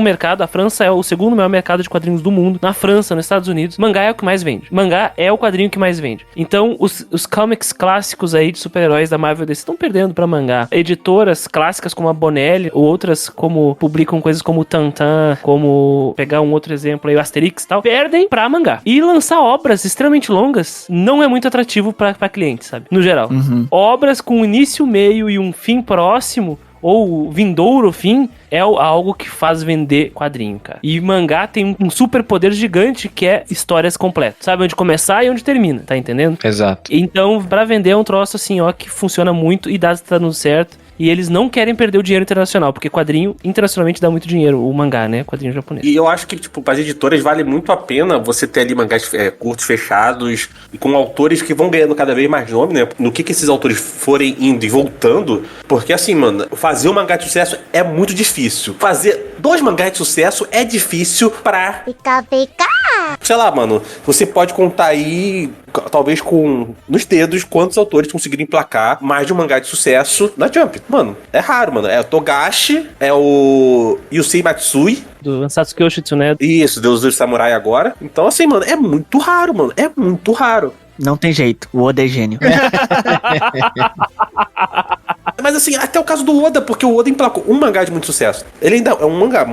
mercado, a França é o segundo maior mercado de quadrinhos do mundo. Na França, nos Estados Unidos, mangá é o que mais vende. Mangá é o quadrinho que mais vende. Então, os comics clássicos aí de super-heróis da Marvel DC estão perdendo pra mangá. Editoras clássicas como a Bonelli, ou outras como publicam coisas como o Tantan, como pegar um outro exemplo aí, o Asterix e tal, perdem pra mangá. E lançar obras extremamente longas não é muito atrativo pra cliente, sabe? No geral. Obras com início, meio e um fim próximo, ou vindouro fim, é algo que faz vender quadrinho, cara. E mangá tem um super poder gigante que é histórias completas. Sabe onde começar e onde termina, tá entendendo? Exato. Então, pra vender é um troço assim, ó, que funciona muito e tá dando certo. E eles não querem perder o dinheiro internacional, porque quadrinho internacionalmente dá muito dinheiro, o mangá, né? Quadrinho japonês. E eu acho que, tipo, para as editoras vale muito a pena você ter ali mangás curtos, fechados, e com autores que vão ganhando cada vez mais nome, né? No que esses autores forem indo e voltando. Porque, assim, mano, fazer um mangá de sucesso é muito difícil. Fazer 2 mangás de sucesso é difícil pra... Sei lá, mano, você pode contar aí, talvez nos dedos, quantos autores conseguiram emplacar mais de um mangá de sucesso na Jump. Mano, é raro, mano. É o Togashi, é o Yusei Matsui. Do Satsuki Yoshitsu, né? Isso, Deus do Samurai agora. Então, assim, mano, é muito raro, mano. É muito raro. Não tem jeito, o Oda é gênio. Mas assim, até o caso do Oda, porque o Oda emplacou um mangá de muito sucesso. Ele ainda é um mangá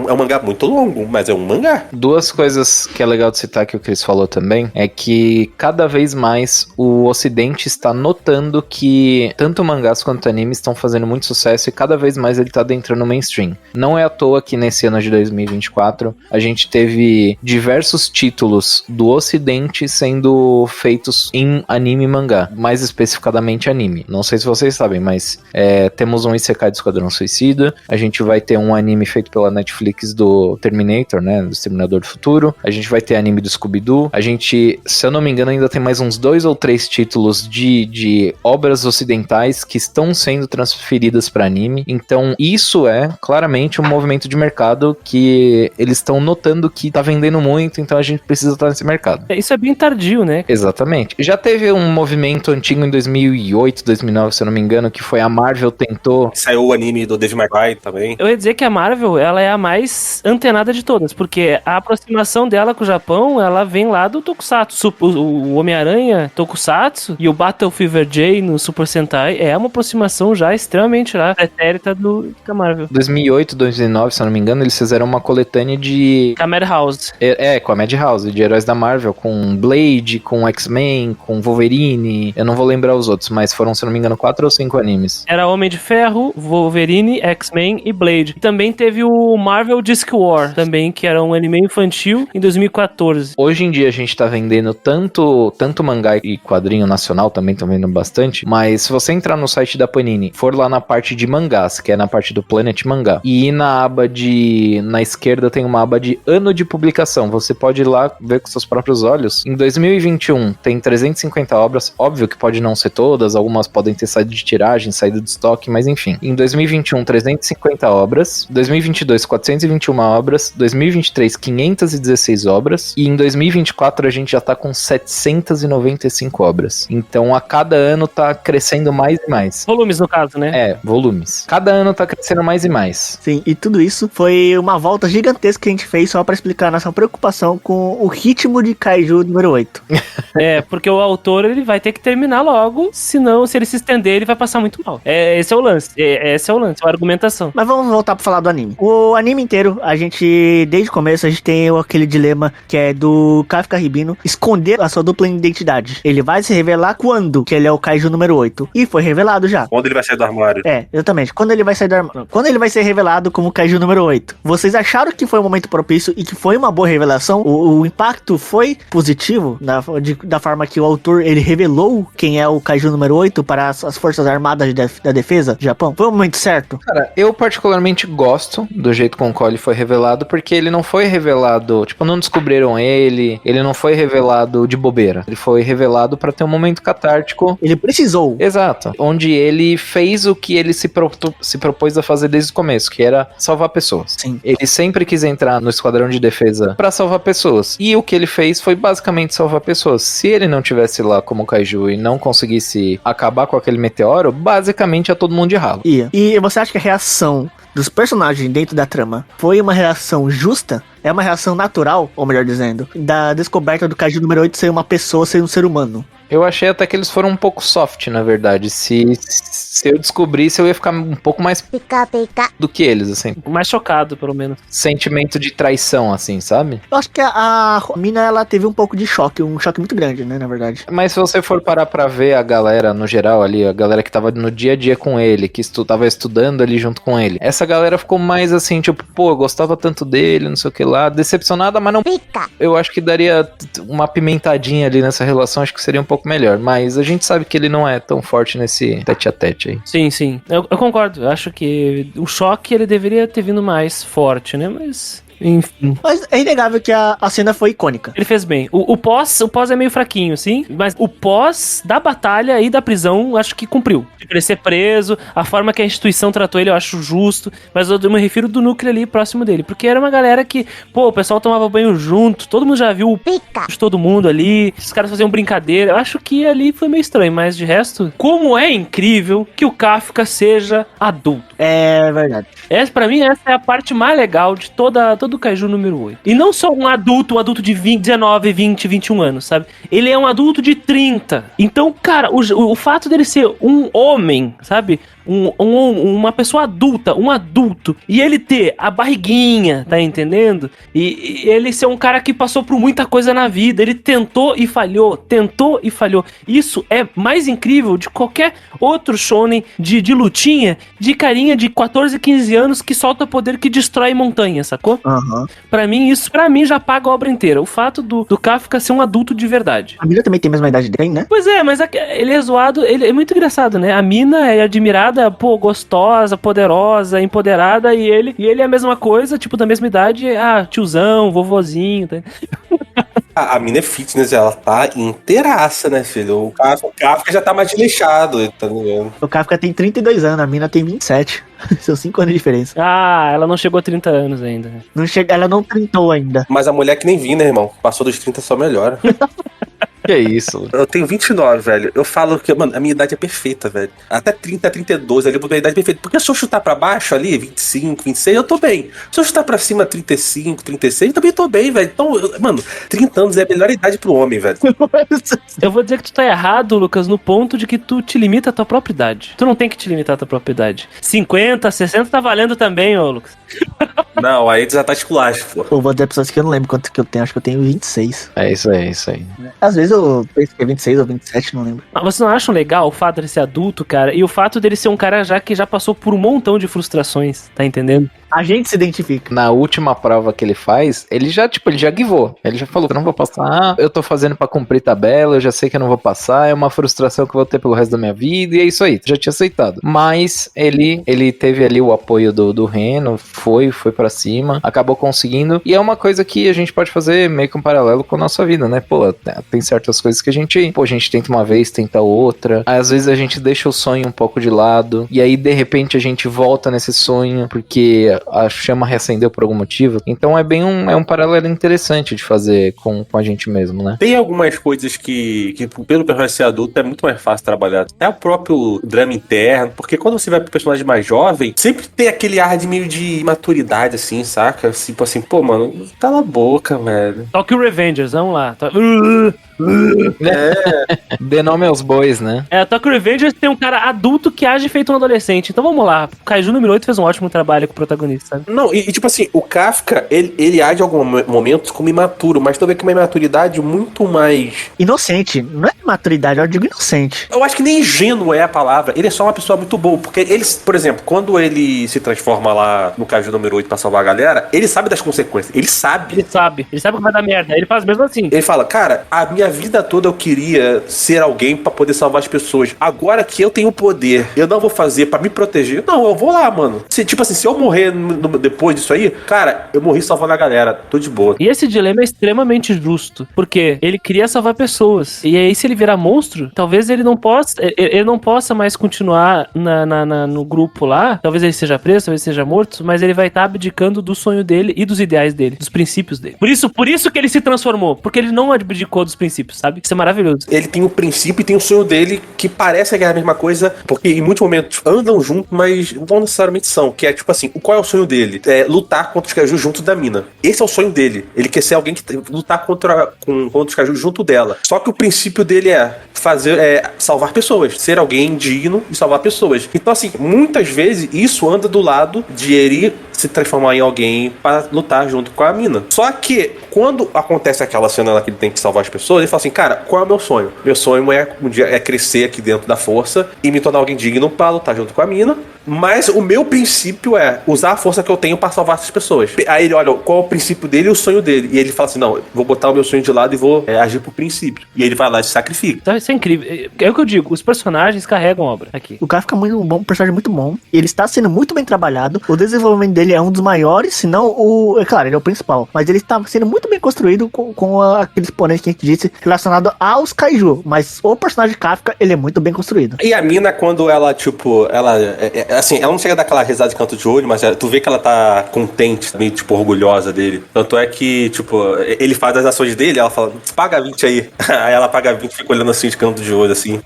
muito longo, mas é um mangá. 2 coisas que é legal de citar que o Chris falou também, é que cada vez mais o Ocidente está notando que tanto mangás quanto animes estão fazendo muito sucesso e cada vez mais ele está adentrando no mainstream. Não é à toa que nesse ano de 2024 a gente teve diversos títulos do Ocidente sendo feitos em anime e mangá, mais especificadamente anime. Não sei se vocês sabem, mas temos um Isekai do Esquadrão Suicida, a gente vai ter um anime feito pela Netflix do Terminator, né, do Exterminador do Futuro, a gente vai ter anime do Scooby-Doo, a gente, se eu não me engano, ainda tem mais uns 2 ou 3 títulos de obras ocidentais que estão sendo transferidas para anime, então isso é claramente um movimento de mercado que eles estão notando que tá vendendo muito, então a gente precisa estar nesse mercado. Isso é bem tardio, né? Exatamente. Já teve um movimento antigo em 2008, 2009, se eu não me engano, que foi a Marvel tentou... Saiu o anime do Devil May Cry também. Eu ia dizer que a Marvel, ela é a mais antenada de todas, porque a aproximação dela com o Japão, ela vem lá do Tokusatsu. O Homem-Aranha Tokusatsu e o Battle Fever J no Super Sentai é uma aproximação já extremamente lá pretérita da Marvel. 2008, 2009, se eu não me engano, eles fizeram uma coletânea de... Com a Madhouse. Com a Madhouse, de heróis da Marvel, com Blade, com X-Men, com Wolverine, eu não vou lembrar os outros, mas foram, se eu não me engano, 4 ou 5 animes. Era Homem de Ferro, Wolverine, X-Men e Blade. Também teve o Marvel Disc War, também, que era um anime infantil, em 2014. Hoje em dia a gente tá vendendo tanto mangá e quadrinho nacional, também estão vendendo bastante, mas se você entrar no site da Panini, for lá na parte de mangás, que é na parte do Planet Mangá, e ir na aba na esquerda tem uma aba de ano de publicação, você pode ir lá ver com seus próprios olhos. Em 2021 tem 350 obras, óbvio que pode não ser todas, algumas podem ter saído de tiragem, saído de estoque, mas enfim. Em 2021, 350 obras, 2022, 421 obras, 2023, 516 obras, e em 2024 a gente já tá com 795 obras. Então, a cada ano tá crescendo mais e mais. Volumes, no caso, né? Volumes. Cada ano tá crescendo mais e mais. Sim, e tudo isso foi uma volta gigantesca que a gente fez só pra explicar a nossa preocupação com o ritmo de Kaiju número 8. Porque o autor, ele vai ter que terminar logo, senão, se ele se estender, ele vai passar muito mal. Esse é o lance. Esse é o lance, a argumentação. Mas vamos voltar pra falar do anime. O anime inteiro, a gente, desde o começo, a gente tem aquele dilema que é do Kafka Ribino esconder a sua dupla identidade. Ele vai se revelar quando que ele é o Kaiju número 8. E foi revelado já. Quando ele vai sair do armário. Exatamente. Quando ele vai sair do armário. Quando ele vai ser revelado como Kaiju número 8. Vocês acharam que foi um momento propício e que foi uma boa revelação? O impacto foi positivo da forma que o autor, ele revelou quem é o Kaiju número 8 para as forças armadas da defesa do Japão? Foi o momento certo? Cara, eu particularmente gosto do jeito com o qual ele foi revelado, porque ele não foi revelado, tipo, não descobriram ele não foi revelado de bobeira. Ele foi revelado pra ter um momento catártico. Ele precisou. Exato. Onde ele fez o que ele se propôs a fazer desde o começo, que era salvar pessoas. Sim. Ele sempre quis entrar no esquadrão de defesa pra salvar pessoas. E o que ele fez foi basicamente salvar pessoas. Se ele não tivesse lá como Kaiju e não conseguisse acabar com aquele meteoro, basicamente ia todo mundo de ralo. E você acha que a reação dos personagens dentro da trama foi uma reação justa? É uma reação natural, ou melhor dizendo, da descoberta do Kaiju número 8 ser uma pessoa, ser um ser humano? Eu achei até que eles foram um pouco soft, na verdade. Se eu descobrisse, eu ia ficar um pouco mais do que eles, assim. Mais chocado, pelo menos. Sentimento de traição, assim, sabe? Eu acho que a mina, ela teve um pouco de choque, um choque muito grande, né, na verdade. Mas se você for parar pra ver a galera, no geral ali, a galera que tava no dia a dia com ele, que tava estudando ali junto com ele, essa galera ficou mais assim, tipo, pô, eu gostava tanto dele, não sei o que lá, decepcionada, mas não... Eu acho que daria uma pimentadinha ali nessa relação, acho que seria um pouco melhor, mas a gente sabe que ele não é tão forte nesse tete-a-tete aí. Sim. Eu concordo. Eu acho que o choque ele deveria ter vindo mais forte, né? Mas... enfim. Mas é inegável que a cena foi icônica. Ele fez bem. O pós é meio fraquinho, sim. Mas o pós da batalha e da prisão, acho que cumpriu. Tipo, ele ser preso, a forma que a instituição tratou ele, eu acho justo. Mas eu me refiro do núcleo ali próximo dele. Porque era uma galera que, pô, o pessoal tomava banho junto, todo mundo já viu o de todo mundo ali, os caras faziam brincadeira. Eu acho que ali foi meio estranho, mas de resto, como é incrível que o Kafka seja adulto. É verdade. Pra mim, essa é a parte mais legal de todo o Kaiju número 8. E não só um adulto de 19, 20, 21 anos, sabe? Ele é um adulto de 30. Então, cara, o fato dele ser um homem, sabe? Uma pessoa adulta, um adulto, e ele ter a barriguinha, tá entendendo? E ele ser um cara que passou por muita coisa na vida, ele tentou e falhou. Isso é mais incrível de qualquer outro shonen de lutinha, de carinha de 14, 15 anos que solta poder que destrói montanha, sacou? Pra mim, isso já paga a obra inteira. O fato do Kafka ser um adulto de verdade. A mina também tem a mesma idade dele, né? Pois é, mas ele é zoado, ele é muito engraçado, né? A mina é admirada, pô, gostosa, poderosa, empoderada, e ele é a mesma coisa, tipo, da mesma idade, tiozão, vovozinho, tá? A mina é fitness, ela tá inteiraça, né, filho? O Kafka já tá mais desleixado, tá ligado? O Kafka tem 32 anos, a mina tem 27. São 5 anos de diferença. Ela não chegou a 30 anos ainda. Ela não trintou ainda. Mas a mulher que nem vi, né, irmão? Passou dos 30 só melhora. Que isso? Eu tenho 29, velho. Eu falo que, mano, a minha idade é perfeita, velho. Até 30, 32 ali, a minha idade é perfeita. Porque se eu chutar pra baixo ali, 25, 26, eu tô bem. Se eu chutar pra cima, 35, 36, eu também tô bem, velho. Então, mano, 30 anos é a melhor idade pro homem, velho. Eu vou dizer que tu tá errado, Lucas, no ponto de que tu te limita à tua própria idade. Tu não tem que te limitar à tua própria idade. 50, 60 tá valendo também, ô Lucas. Não, aí já tá esculacho, pô. Eu vou dizer pra pessoas que eu não lembro quanto que eu tenho, acho que eu tenho 26. É isso aí. Às vezes eu penso que é 26 ou 27, não lembro. Mas vocês não acham legal o fato dele ser adulto, cara? E o fato dele ser um cara que já passou por um montão de frustrações, tá entendendo? A gente se identifica. Na última prova que ele faz, ele já guivou. Ele já falou que eu não vou passar, eu tô fazendo pra cumprir tabela, eu já sei que eu não vou passar, é uma frustração que eu vou ter pelo resto da minha vida, e é isso aí, já tinha aceitado. Mas ele teve ali o apoio do Reno, foi pra cima, acabou conseguindo, e é uma coisa que a gente pode fazer meio que um paralelo com a nossa vida, né? Pô, tem certas coisas que a gente tenta uma vez, tenta outra, às vezes a gente deixa o sonho um pouco de lado, e aí de repente a gente volta nesse sonho, porque a chama reacendeu por algum motivo. Então é um paralelo interessante de fazer com a gente mesmo, né? Tem algumas coisas que pelo personagem ser adulto é muito mais fácil trabalhar. Até o próprio drama interno, porque quando você vai pro personagem mais jovem, sempre tem aquele ar de meio de imaturidade, assim, saca? Tipo assim, pô, mano, cala a boca, velho. Tokyo Revengers, vamos lá. Dê nome aos bois, né? Tokyo Revengers tem um cara adulto que age feito um adolescente. Então vamos lá. O Kaiju número 8 fez um ótimo trabalho com o protagonista. nisso, sabe? Não, e tipo assim, o Kafka, ele age em alguns momentos como imaturo, mas também com uma imaturidade muito mais... Inocente. Não é maturidade, eu digo inocente. Eu acho que nem ingênuo é a palavra, ele é só uma pessoa muito boa, porque ele, por exemplo, quando ele se transforma lá no Kaiju número 8 pra salvar a galera, ele sabe das consequências, ele sabe Ele sabe que vai dar merda, ele faz mesmo assim. Ele fala, cara, a minha vida toda eu queria ser alguém pra poder salvar as pessoas. Agora que eu tenho poder, eu não vou fazer pra me proteger. Não, eu vou lá, mano. Tipo assim, se eu morrer depois disso aí, cara, eu morri salvando a galera. Tô de boa. E esse dilema é extremamente justo, porque ele queria salvar pessoas. E aí, se ele virar monstro, talvez ele não possa mais continuar no grupo lá. Talvez ele seja preso, talvez seja morto, mas ele vai estar abdicando do sonho dele e dos ideais dele, dos princípios dele. Por isso que ele se transformou, porque ele não abdicou dos princípios, sabe? Isso é maravilhoso. Ele tem o princípio e tem o sonho dele, que parece que é a mesma coisa, porque em muitos momentos andam juntos, mas não necessariamente são. Que é tipo assim, qual é o sonho dele? É lutar contra os Kaiju junto da mina. Esse é o sonho dele. Ele quer ser alguém que lutar contra os Kaiju junto dela. Só que o princípio dele é salvar pessoas, ser alguém digno e salvar pessoas. Então assim, muitas vezes isso anda do lado de ele se transformar em alguém para lutar junto com a mina. Só que quando acontece aquela cena lá que ele tem que salvar as pessoas, ele fala assim, cara, qual é o meu sonho? Meu sonho é um dia crescer aqui dentro da força e me tornar alguém digno para lutar junto com a mina. Mas o meu princípio é usar a força que eu tenho para salvar essas pessoas. Aí ele olha qual é o princípio dele e o sonho dele. E ele fala assim, não, vou botar o meu sonho de lado e vou agir por princípio. E aí ele vai lá e se sacrifica. Então, isso é incrível. É o que eu digo, os personagens carregam a obra aqui. O cara fica muito bom, um personagem muito bom. Ele está sendo muito bem trabalhado. O desenvolvimento dele é um dos maiores, se não o... É claro, ele é o principal. Mas ele está sendo muito bem construído com aqueles ponentes que a gente disse relacionado aos Kaiju. Mas o personagem Kafka, ele é muito bem construído. E a mina, quando ela, tipo, assim, ela não chega a dar aquela risada de canto de olho, mas tu vê que ela tá contente, meio, tipo, orgulhosa dele. Tanto é que, tipo, ele faz as ações dele, ela fala, paga 20 aí. Aí ela paga 20 e fica olhando assim de canto de olho, assim.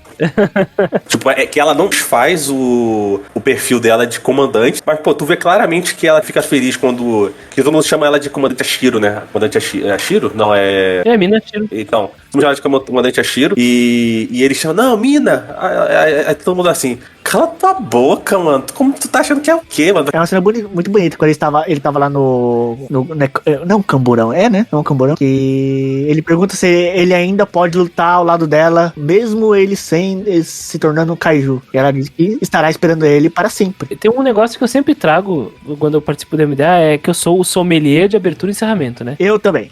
Tipo, é que ela não desfaz o perfil dela de comandante, mas, pô, tu vê claramente que ela fica feliz quando... Que todo mundo chama ela de comandante Ashiro, né? Comandante Ashiro? Não, é... É, mina Ashiro. Então, todo mundo chama ela de comandante Ashiro e ele chama, não, mina! Aí todo mundo assim, cala tua boca, mano. Como tu tá achando que é o quê, mano? É uma cena muito bonita, quando ele tava lá no não um camburão, né? Não um camburão. Que ele pergunta se ele ainda pode lutar ao lado dela, mesmo ele se tornando um kaiju. E ela diz que estará esperando ele para sempre. Tem um negócio que eu sempre trago quando eu participo do MDA, é que eu sou o sommelier de abertura e encerramento, né? Eu também.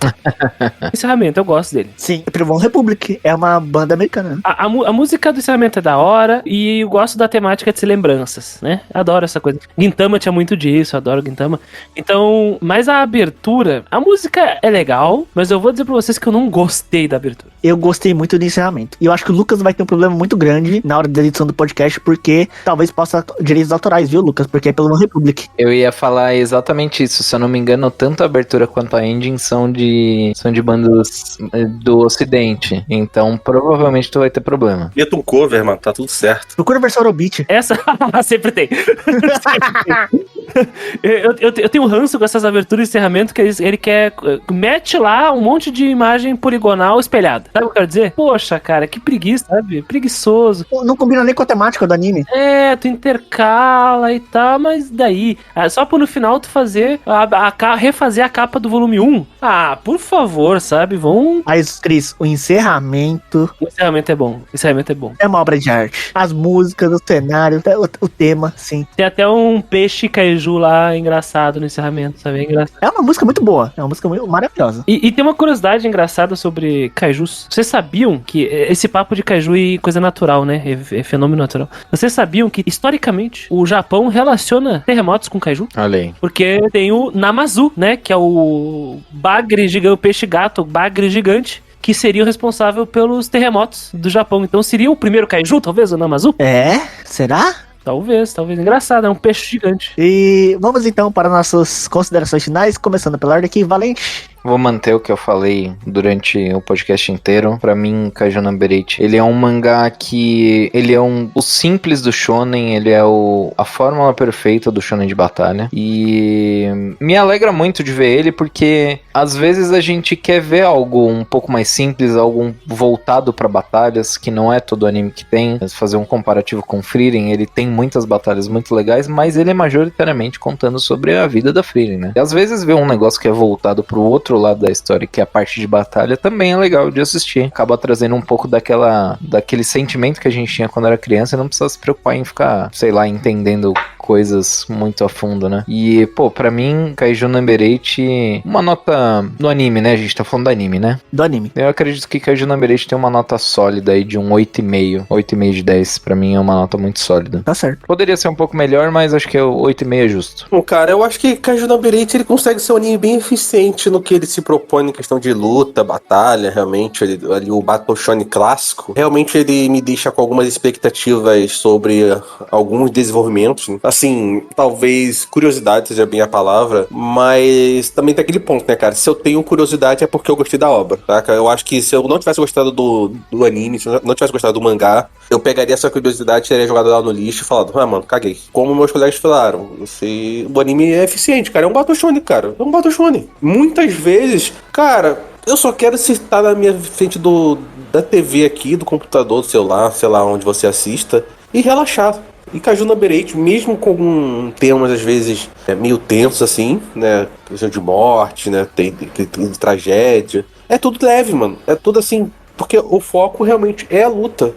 Encerramento, eu gosto dele. Sim, Tribune Republic é uma banda americana, né? A música do encerramento é da hora e eu gosto da temática de ser lembranças, né? Adoro essa coisa. Gintama tinha muito disso, adoro Gintama. Então, mas a abertura, a música é legal, mas eu vou dizer pra vocês que eu não gostei da abertura. Eu gostei muito do encerramento. E eu acho que o Lucas vai ter um problema muito grande na hora da edição do podcast, porque talvez possa direitos autorais, viu, Lucas? Porque é pelo Republic. Eu ia falar exatamente isso. Se eu não me engano, tanto a abertura quanto a ending são de bandas do Ocidente. Então, provavelmente tu vai ter problema. Meta um cover, mano, tá tudo certo. Procura a versão Eurobeat. Essa sempre tem. Eu tenho ranço com essas aberturas e encerramento que ele quer... Mete lá um monte de imagem poligonal espelhada. Sabe o que eu quero dizer? Poxa, cara, que preguiça, sabe? Preguiçoso. Não combina nem com a temática do anime. É, tu intercala e tal, mas daí... Só por no final tu fazer... refazer a capa do volume 1. Ah, por favor, sabe? Vão... Mas, Cris, o encerramento... O encerramento é bom. O encerramento é bom. É uma obra de arte. As músicas, o cenário, o tema, sim. Tem até um peixe kaiju lá engraçado no encerramento, sabe? É engraçado. É uma música muito boa. É uma música muito maravilhosa. E tem uma curiosidade engraçada sobre kaijus. Vocês sabiam que esse papo de kaiju e coisa natural, né? É fenômeno natural. Vocês sabiam que, historicamente, o Japão relaciona terremotos com kaiju? Olha aí. Porque tem o Namazu, né? Que é o bagre gigante, o peixe-gato, o bagre gigante, que seria o responsável pelos terremotos do Japão. Então seria o primeiro kaiju, talvez, o Namazu? É? Será? Talvez. Engraçado, é um peixe gigante. E vamos então para nossas considerações finais, começando pela ordem aqui, Valente. Vou manter o que eu falei durante o podcast inteiro. Pra mim, Kaiju Number 8, ele é um mangá que... ele é o simples do shonen, ele é a fórmula perfeita do shonen de batalha. E me alegra muito de ver ele, porque às vezes a gente quer ver algo um pouco mais simples, algo voltado pra batalhas, que não é todo anime que tem. Fazer um comparativo com Frieren, ele tem muitas batalhas muito legais, mas ele é majoritariamente contando sobre a vida da Frieren, né? E às vezes ver um negócio que é voltado pro outro lado da história, que é a parte de batalha, também é legal de assistir. Acaba trazendo um pouco daquele sentimento que a gente tinha quando era criança e não precisa se preocupar em ficar, sei lá, entendendo coisas muito a fundo, né? E, pô, pra mim, Kaiju Number 8, uma nota no anime, né? A gente tá falando do anime, né? Do anime. Eu acredito que Kaiju Number 8 tem uma nota sólida aí de um 8,5. 8,5 de 10, pra mim é uma nota muito sólida. Tá certo. Poderia ser um pouco melhor, mas acho que o 8,5 é justo. Bom, cara, eu acho que Kaiju Number 8, ele consegue ser um anime bem eficiente no que ele se propõe em questão de luta, batalha, realmente, ali o Battle Shonen clássico. Realmente ele me deixa com algumas expectativas sobre alguns desenvolvimentos. Assim, talvez curiosidade seja bem a palavra, mas também tem aquele ponto, né, cara? Se eu tenho curiosidade é porque eu gostei da obra, tá? Eu acho que se eu não tivesse gostado do anime, se eu não tivesse gostado do mangá, eu pegaria essa curiosidade, teria jogado lá no lixo e falado, mano, caguei. Como meus colegas falaram, o anime é eficiente, cara. É um Battle Shonen, cara. É um Battle Shonen. Muitas vezes, cara, eu só quero estar na minha frente da TV aqui, do computador, do celular, sei lá onde você assista, e relaxar. E Kaiju Number 8, mesmo com temas às vezes meio tensos assim, né? Questão de morte, né? Tem tragédia. É tudo leve, mano. É tudo assim, porque o foco realmente é a luta.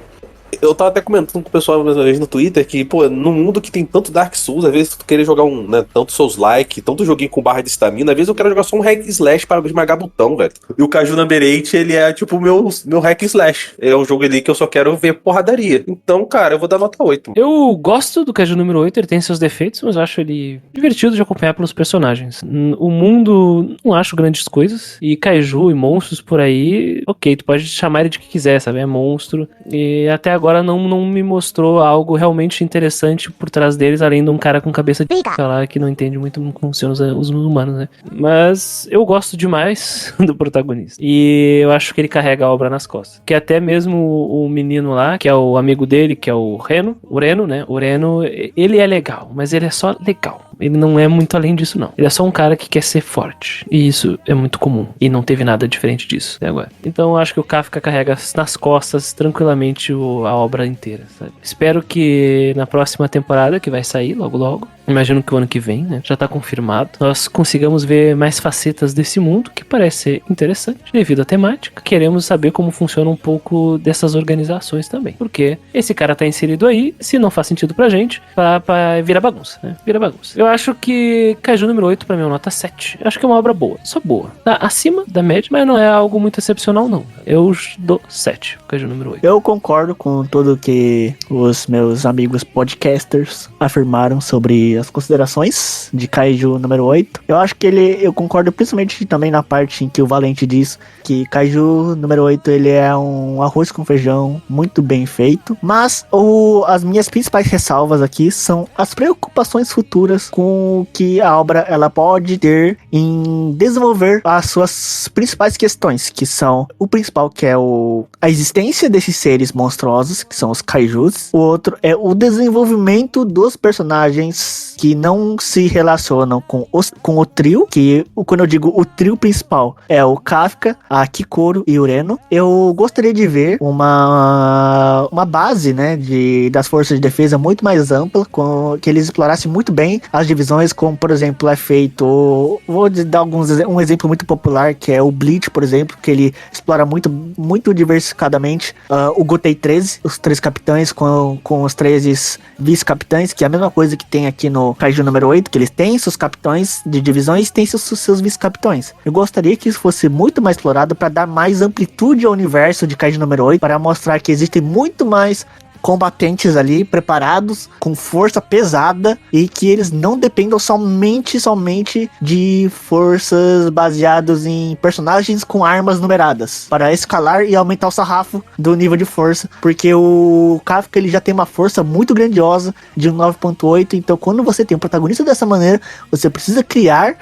Eu tava até comentando com o pessoal mais uma vez no Twitter que, pô, no mundo que tem tanto Dark Souls, às vezes tu querer jogar tanto Souls-like, tanto joguinho com barra de estamina, às vezes eu quero jogar só um hack slash para esmagar botão, velho. E o Kaiju Number 8, ele é tipo o meu hack slash. É um jogo ali que eu só quero ver porradaria. Então, cara, eu vou dar nota 8. Eu gosto do Kaiju número 8, ele tem seus defeitos, mas eu acho ele divertido de acompanhar pelos personagens. O mundo, não acho grandes coisas, e Kaiju e monstros por aí, ok, tu pode chamar ele de que quiser, sabe? É monstro. E até agora não me mostrou algo realmente interessante por trás deles, além de um cara com cabeça de lá que não entende muito como funcionam os humanos, né? Mas eu gosto demais do protagonista. E eu acho que ele carrega a obra nas costas. Que até mesmo o menino lá, que é o amigo dele, que é o Reno, né? O Reno, ele é legal, mas ele é só legal. Ele não é muito além disso, não. Ele é só um cara que quer ser forte. E isso é muito comum. E não teve nada diferente disso até agora. Então eu acho que o Kafka carrega nas costas tranquilamente a obra inteira, sabe? Espero que na próxima temporada, que vai sair logo, imagino que o ano que vem, né? Já tá confirmado. Nós consigamos ver mais facetas desse mundo, que parece ser interessante devido à temática. Queremos saber como funciona um pouco dessas organizações também. Porque esse cara tá inserido aí, se não faz sentido pra gente, vira bagunça, né? Vira bagunça. Eu acho que Kaiju número 8 pra mim é uma nota 7. Eu acho que é uma obra boa, só boa. Tá acima da média, mas não é algo muito excepcional, não. Eu dou 7, Kaiju número 8. Eu concordo com tudo que os meus amigos podcasters afirmaram sobre as considerações de Kaiju número 8. Eu acho que eu concordo principalmente também na parte em que o Valente diz que Kaiju número 8 ele é um arroz com feijão muito bem feito, mas as minhas principais ressalvas aqui são as preocupações futuras com o que a obra ela pode ter em desenvolver as suas principais questões, que são o principal, que é a existência desses seres monstruosos, que são os kaijus. O outro é o desenvolvimento dos personagens que não se relacionam com o trio, que quando eu digo o trio principal é o Kafka, a Kikoro e o Reno. Eu gostaria de ver uma base, né, das forças de defesa muito mais ampla, que eles explorassem muito bem as divisões, como por exemplo é feito, vou dar um exemplo muito popular, que é o Bleach, por exemplo, que ele explora muito diversificadamente o Gotei 13, os 3 capitães com os 13 vice-capitães, que é a mesma coisa que tem aqui no Kaiju número 8, que eles têm seus capitães de divisões e têm seus vice-capitães. Eu gostaria que isso fosse muito mais explorado para dar mais amplitude ao universo de Kaiju número 8, para mostrar que existem muito mais combatentes ali, preparados, com força pesada, e que eles não dependam somente de forças baseadas em personagens com armas numeradas, para escalar e aumentar o sarrafo do nível de força, porque o Kafka ele já tem uma força muito grandiosa de um 9.8, então quando você tem um protagonista dessa maneira, você precisa criar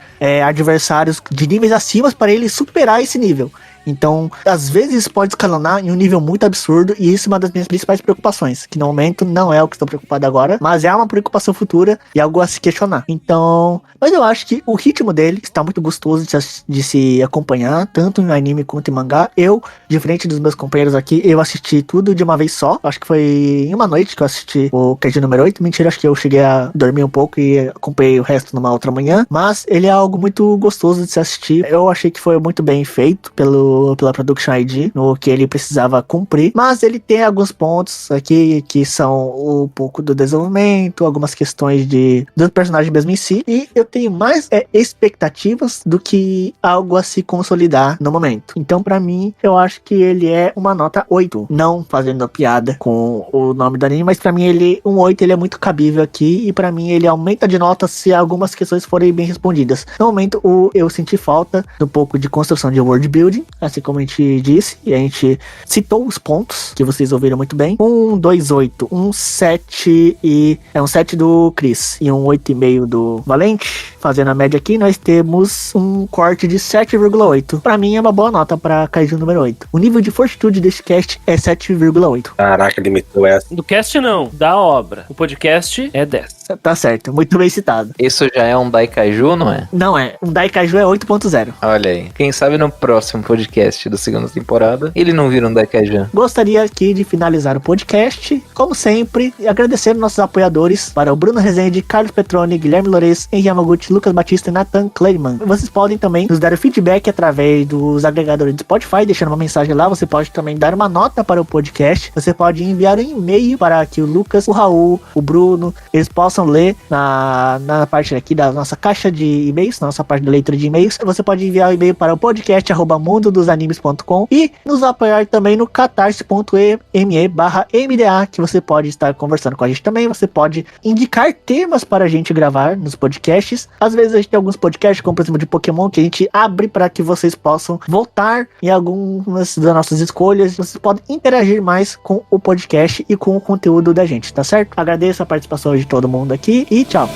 adversários de níveis acima para ele superar esse nível. Então, às vezes pode escalonar em um nível muito absurdo, e isso é uma das minhas principais preocupações, que no momento não é o que estou preocupado agora, mas é uma preocupação futura e algo a se questionar. Então, mas eu acho que o ritmo dele está muito gostoso de se acompanhar, tanto em anime quanto em mangá. Eu, diferente dos meus companheiros aqui, eu assisti tudo de uma vez só. Acho que foi em uma noite que eu assisti o Kaiju número 8. Mentira, acho que eu cheguei a dormir um pouco e acompanhei o resto numa outra manhã. Mas ele é algo muito gostoso de se assistir. Eu achei que foi muito bem feito pela Production ID, no que ele precisava cumprir, mas ele tem alguns pontos aqui que são um pouco do desenvolvimento, algumas questões do personagem mesmo em si, e eu tenho mais expectativas do que algo a se consolidar no momento. Então, pra mim, eu acho que ele é uma nota 8, não fazendo a piada com o nome do anime, mas pra mim um 8 ele é muito cabível aqui, e pra mim ele aumenta de nota se algumas questões forem bem respondidas. No momento, eu senti falta de um pouco de construção de world building, assim como a gente disse, e a gente citou os pontos que vocês ouviram muito bem. 1, 2, 8, 1, 7 e... um 7 do Chris e um 8,5 do Valente. Fazendo a média aqui, nós temos um corte de 7,8. Pra mim é uma boa nota pra Kaiju número 8. O nível de fortitude desse cast é 7,8. Caraca, limitou essa. Do cast não, da obra. O podcast é 10. Tá certo, muito bem citado. Isso já é um Daikaiju, não é? Não é, um Daikaiju é 8.0. Olha aí. Quem sabe no próximo podcast da segunda temporada ele não vira um Daikaiju. Gostaria aqui de finalizar o podcast, como sempre, agradecendo nossos apoiadores, para o Bruno Rezende, Carlos Petroni, Guilherme Lores, Henri Yamaguchi, Lucas Batista e Nathan Kleiman. Vocês podem também nos dar o feedback através dos agregadores do Spotify, deixando uma mensagem lá. Você pode também dar uma nota para o podcast. Você pode enviar um e-mail para que o Lucas, o Raul, o Bruno, eles possam ler na parte aqui da nossa caixa de e-mails, na nossa parte de leitura de e-mails. Você pode enviar um e-mail para o podcast@mundodosanimes.com e nos apoiar também no catarse.me/MDA, que você pode estar conversando com a gente também. Você pode indicar temas para a gente gravar nos podcasts. Às vezes a gente tem alguns podcasts, como por exemplo de Pokémon, que a gente abre para que vocês possam voltar em algumas das nossas escolhas. Vocês podem interagir mais com o podcast e com o conteúdo da gente, tá certo? Agradeço a participação de todo mundo aqui e tchau!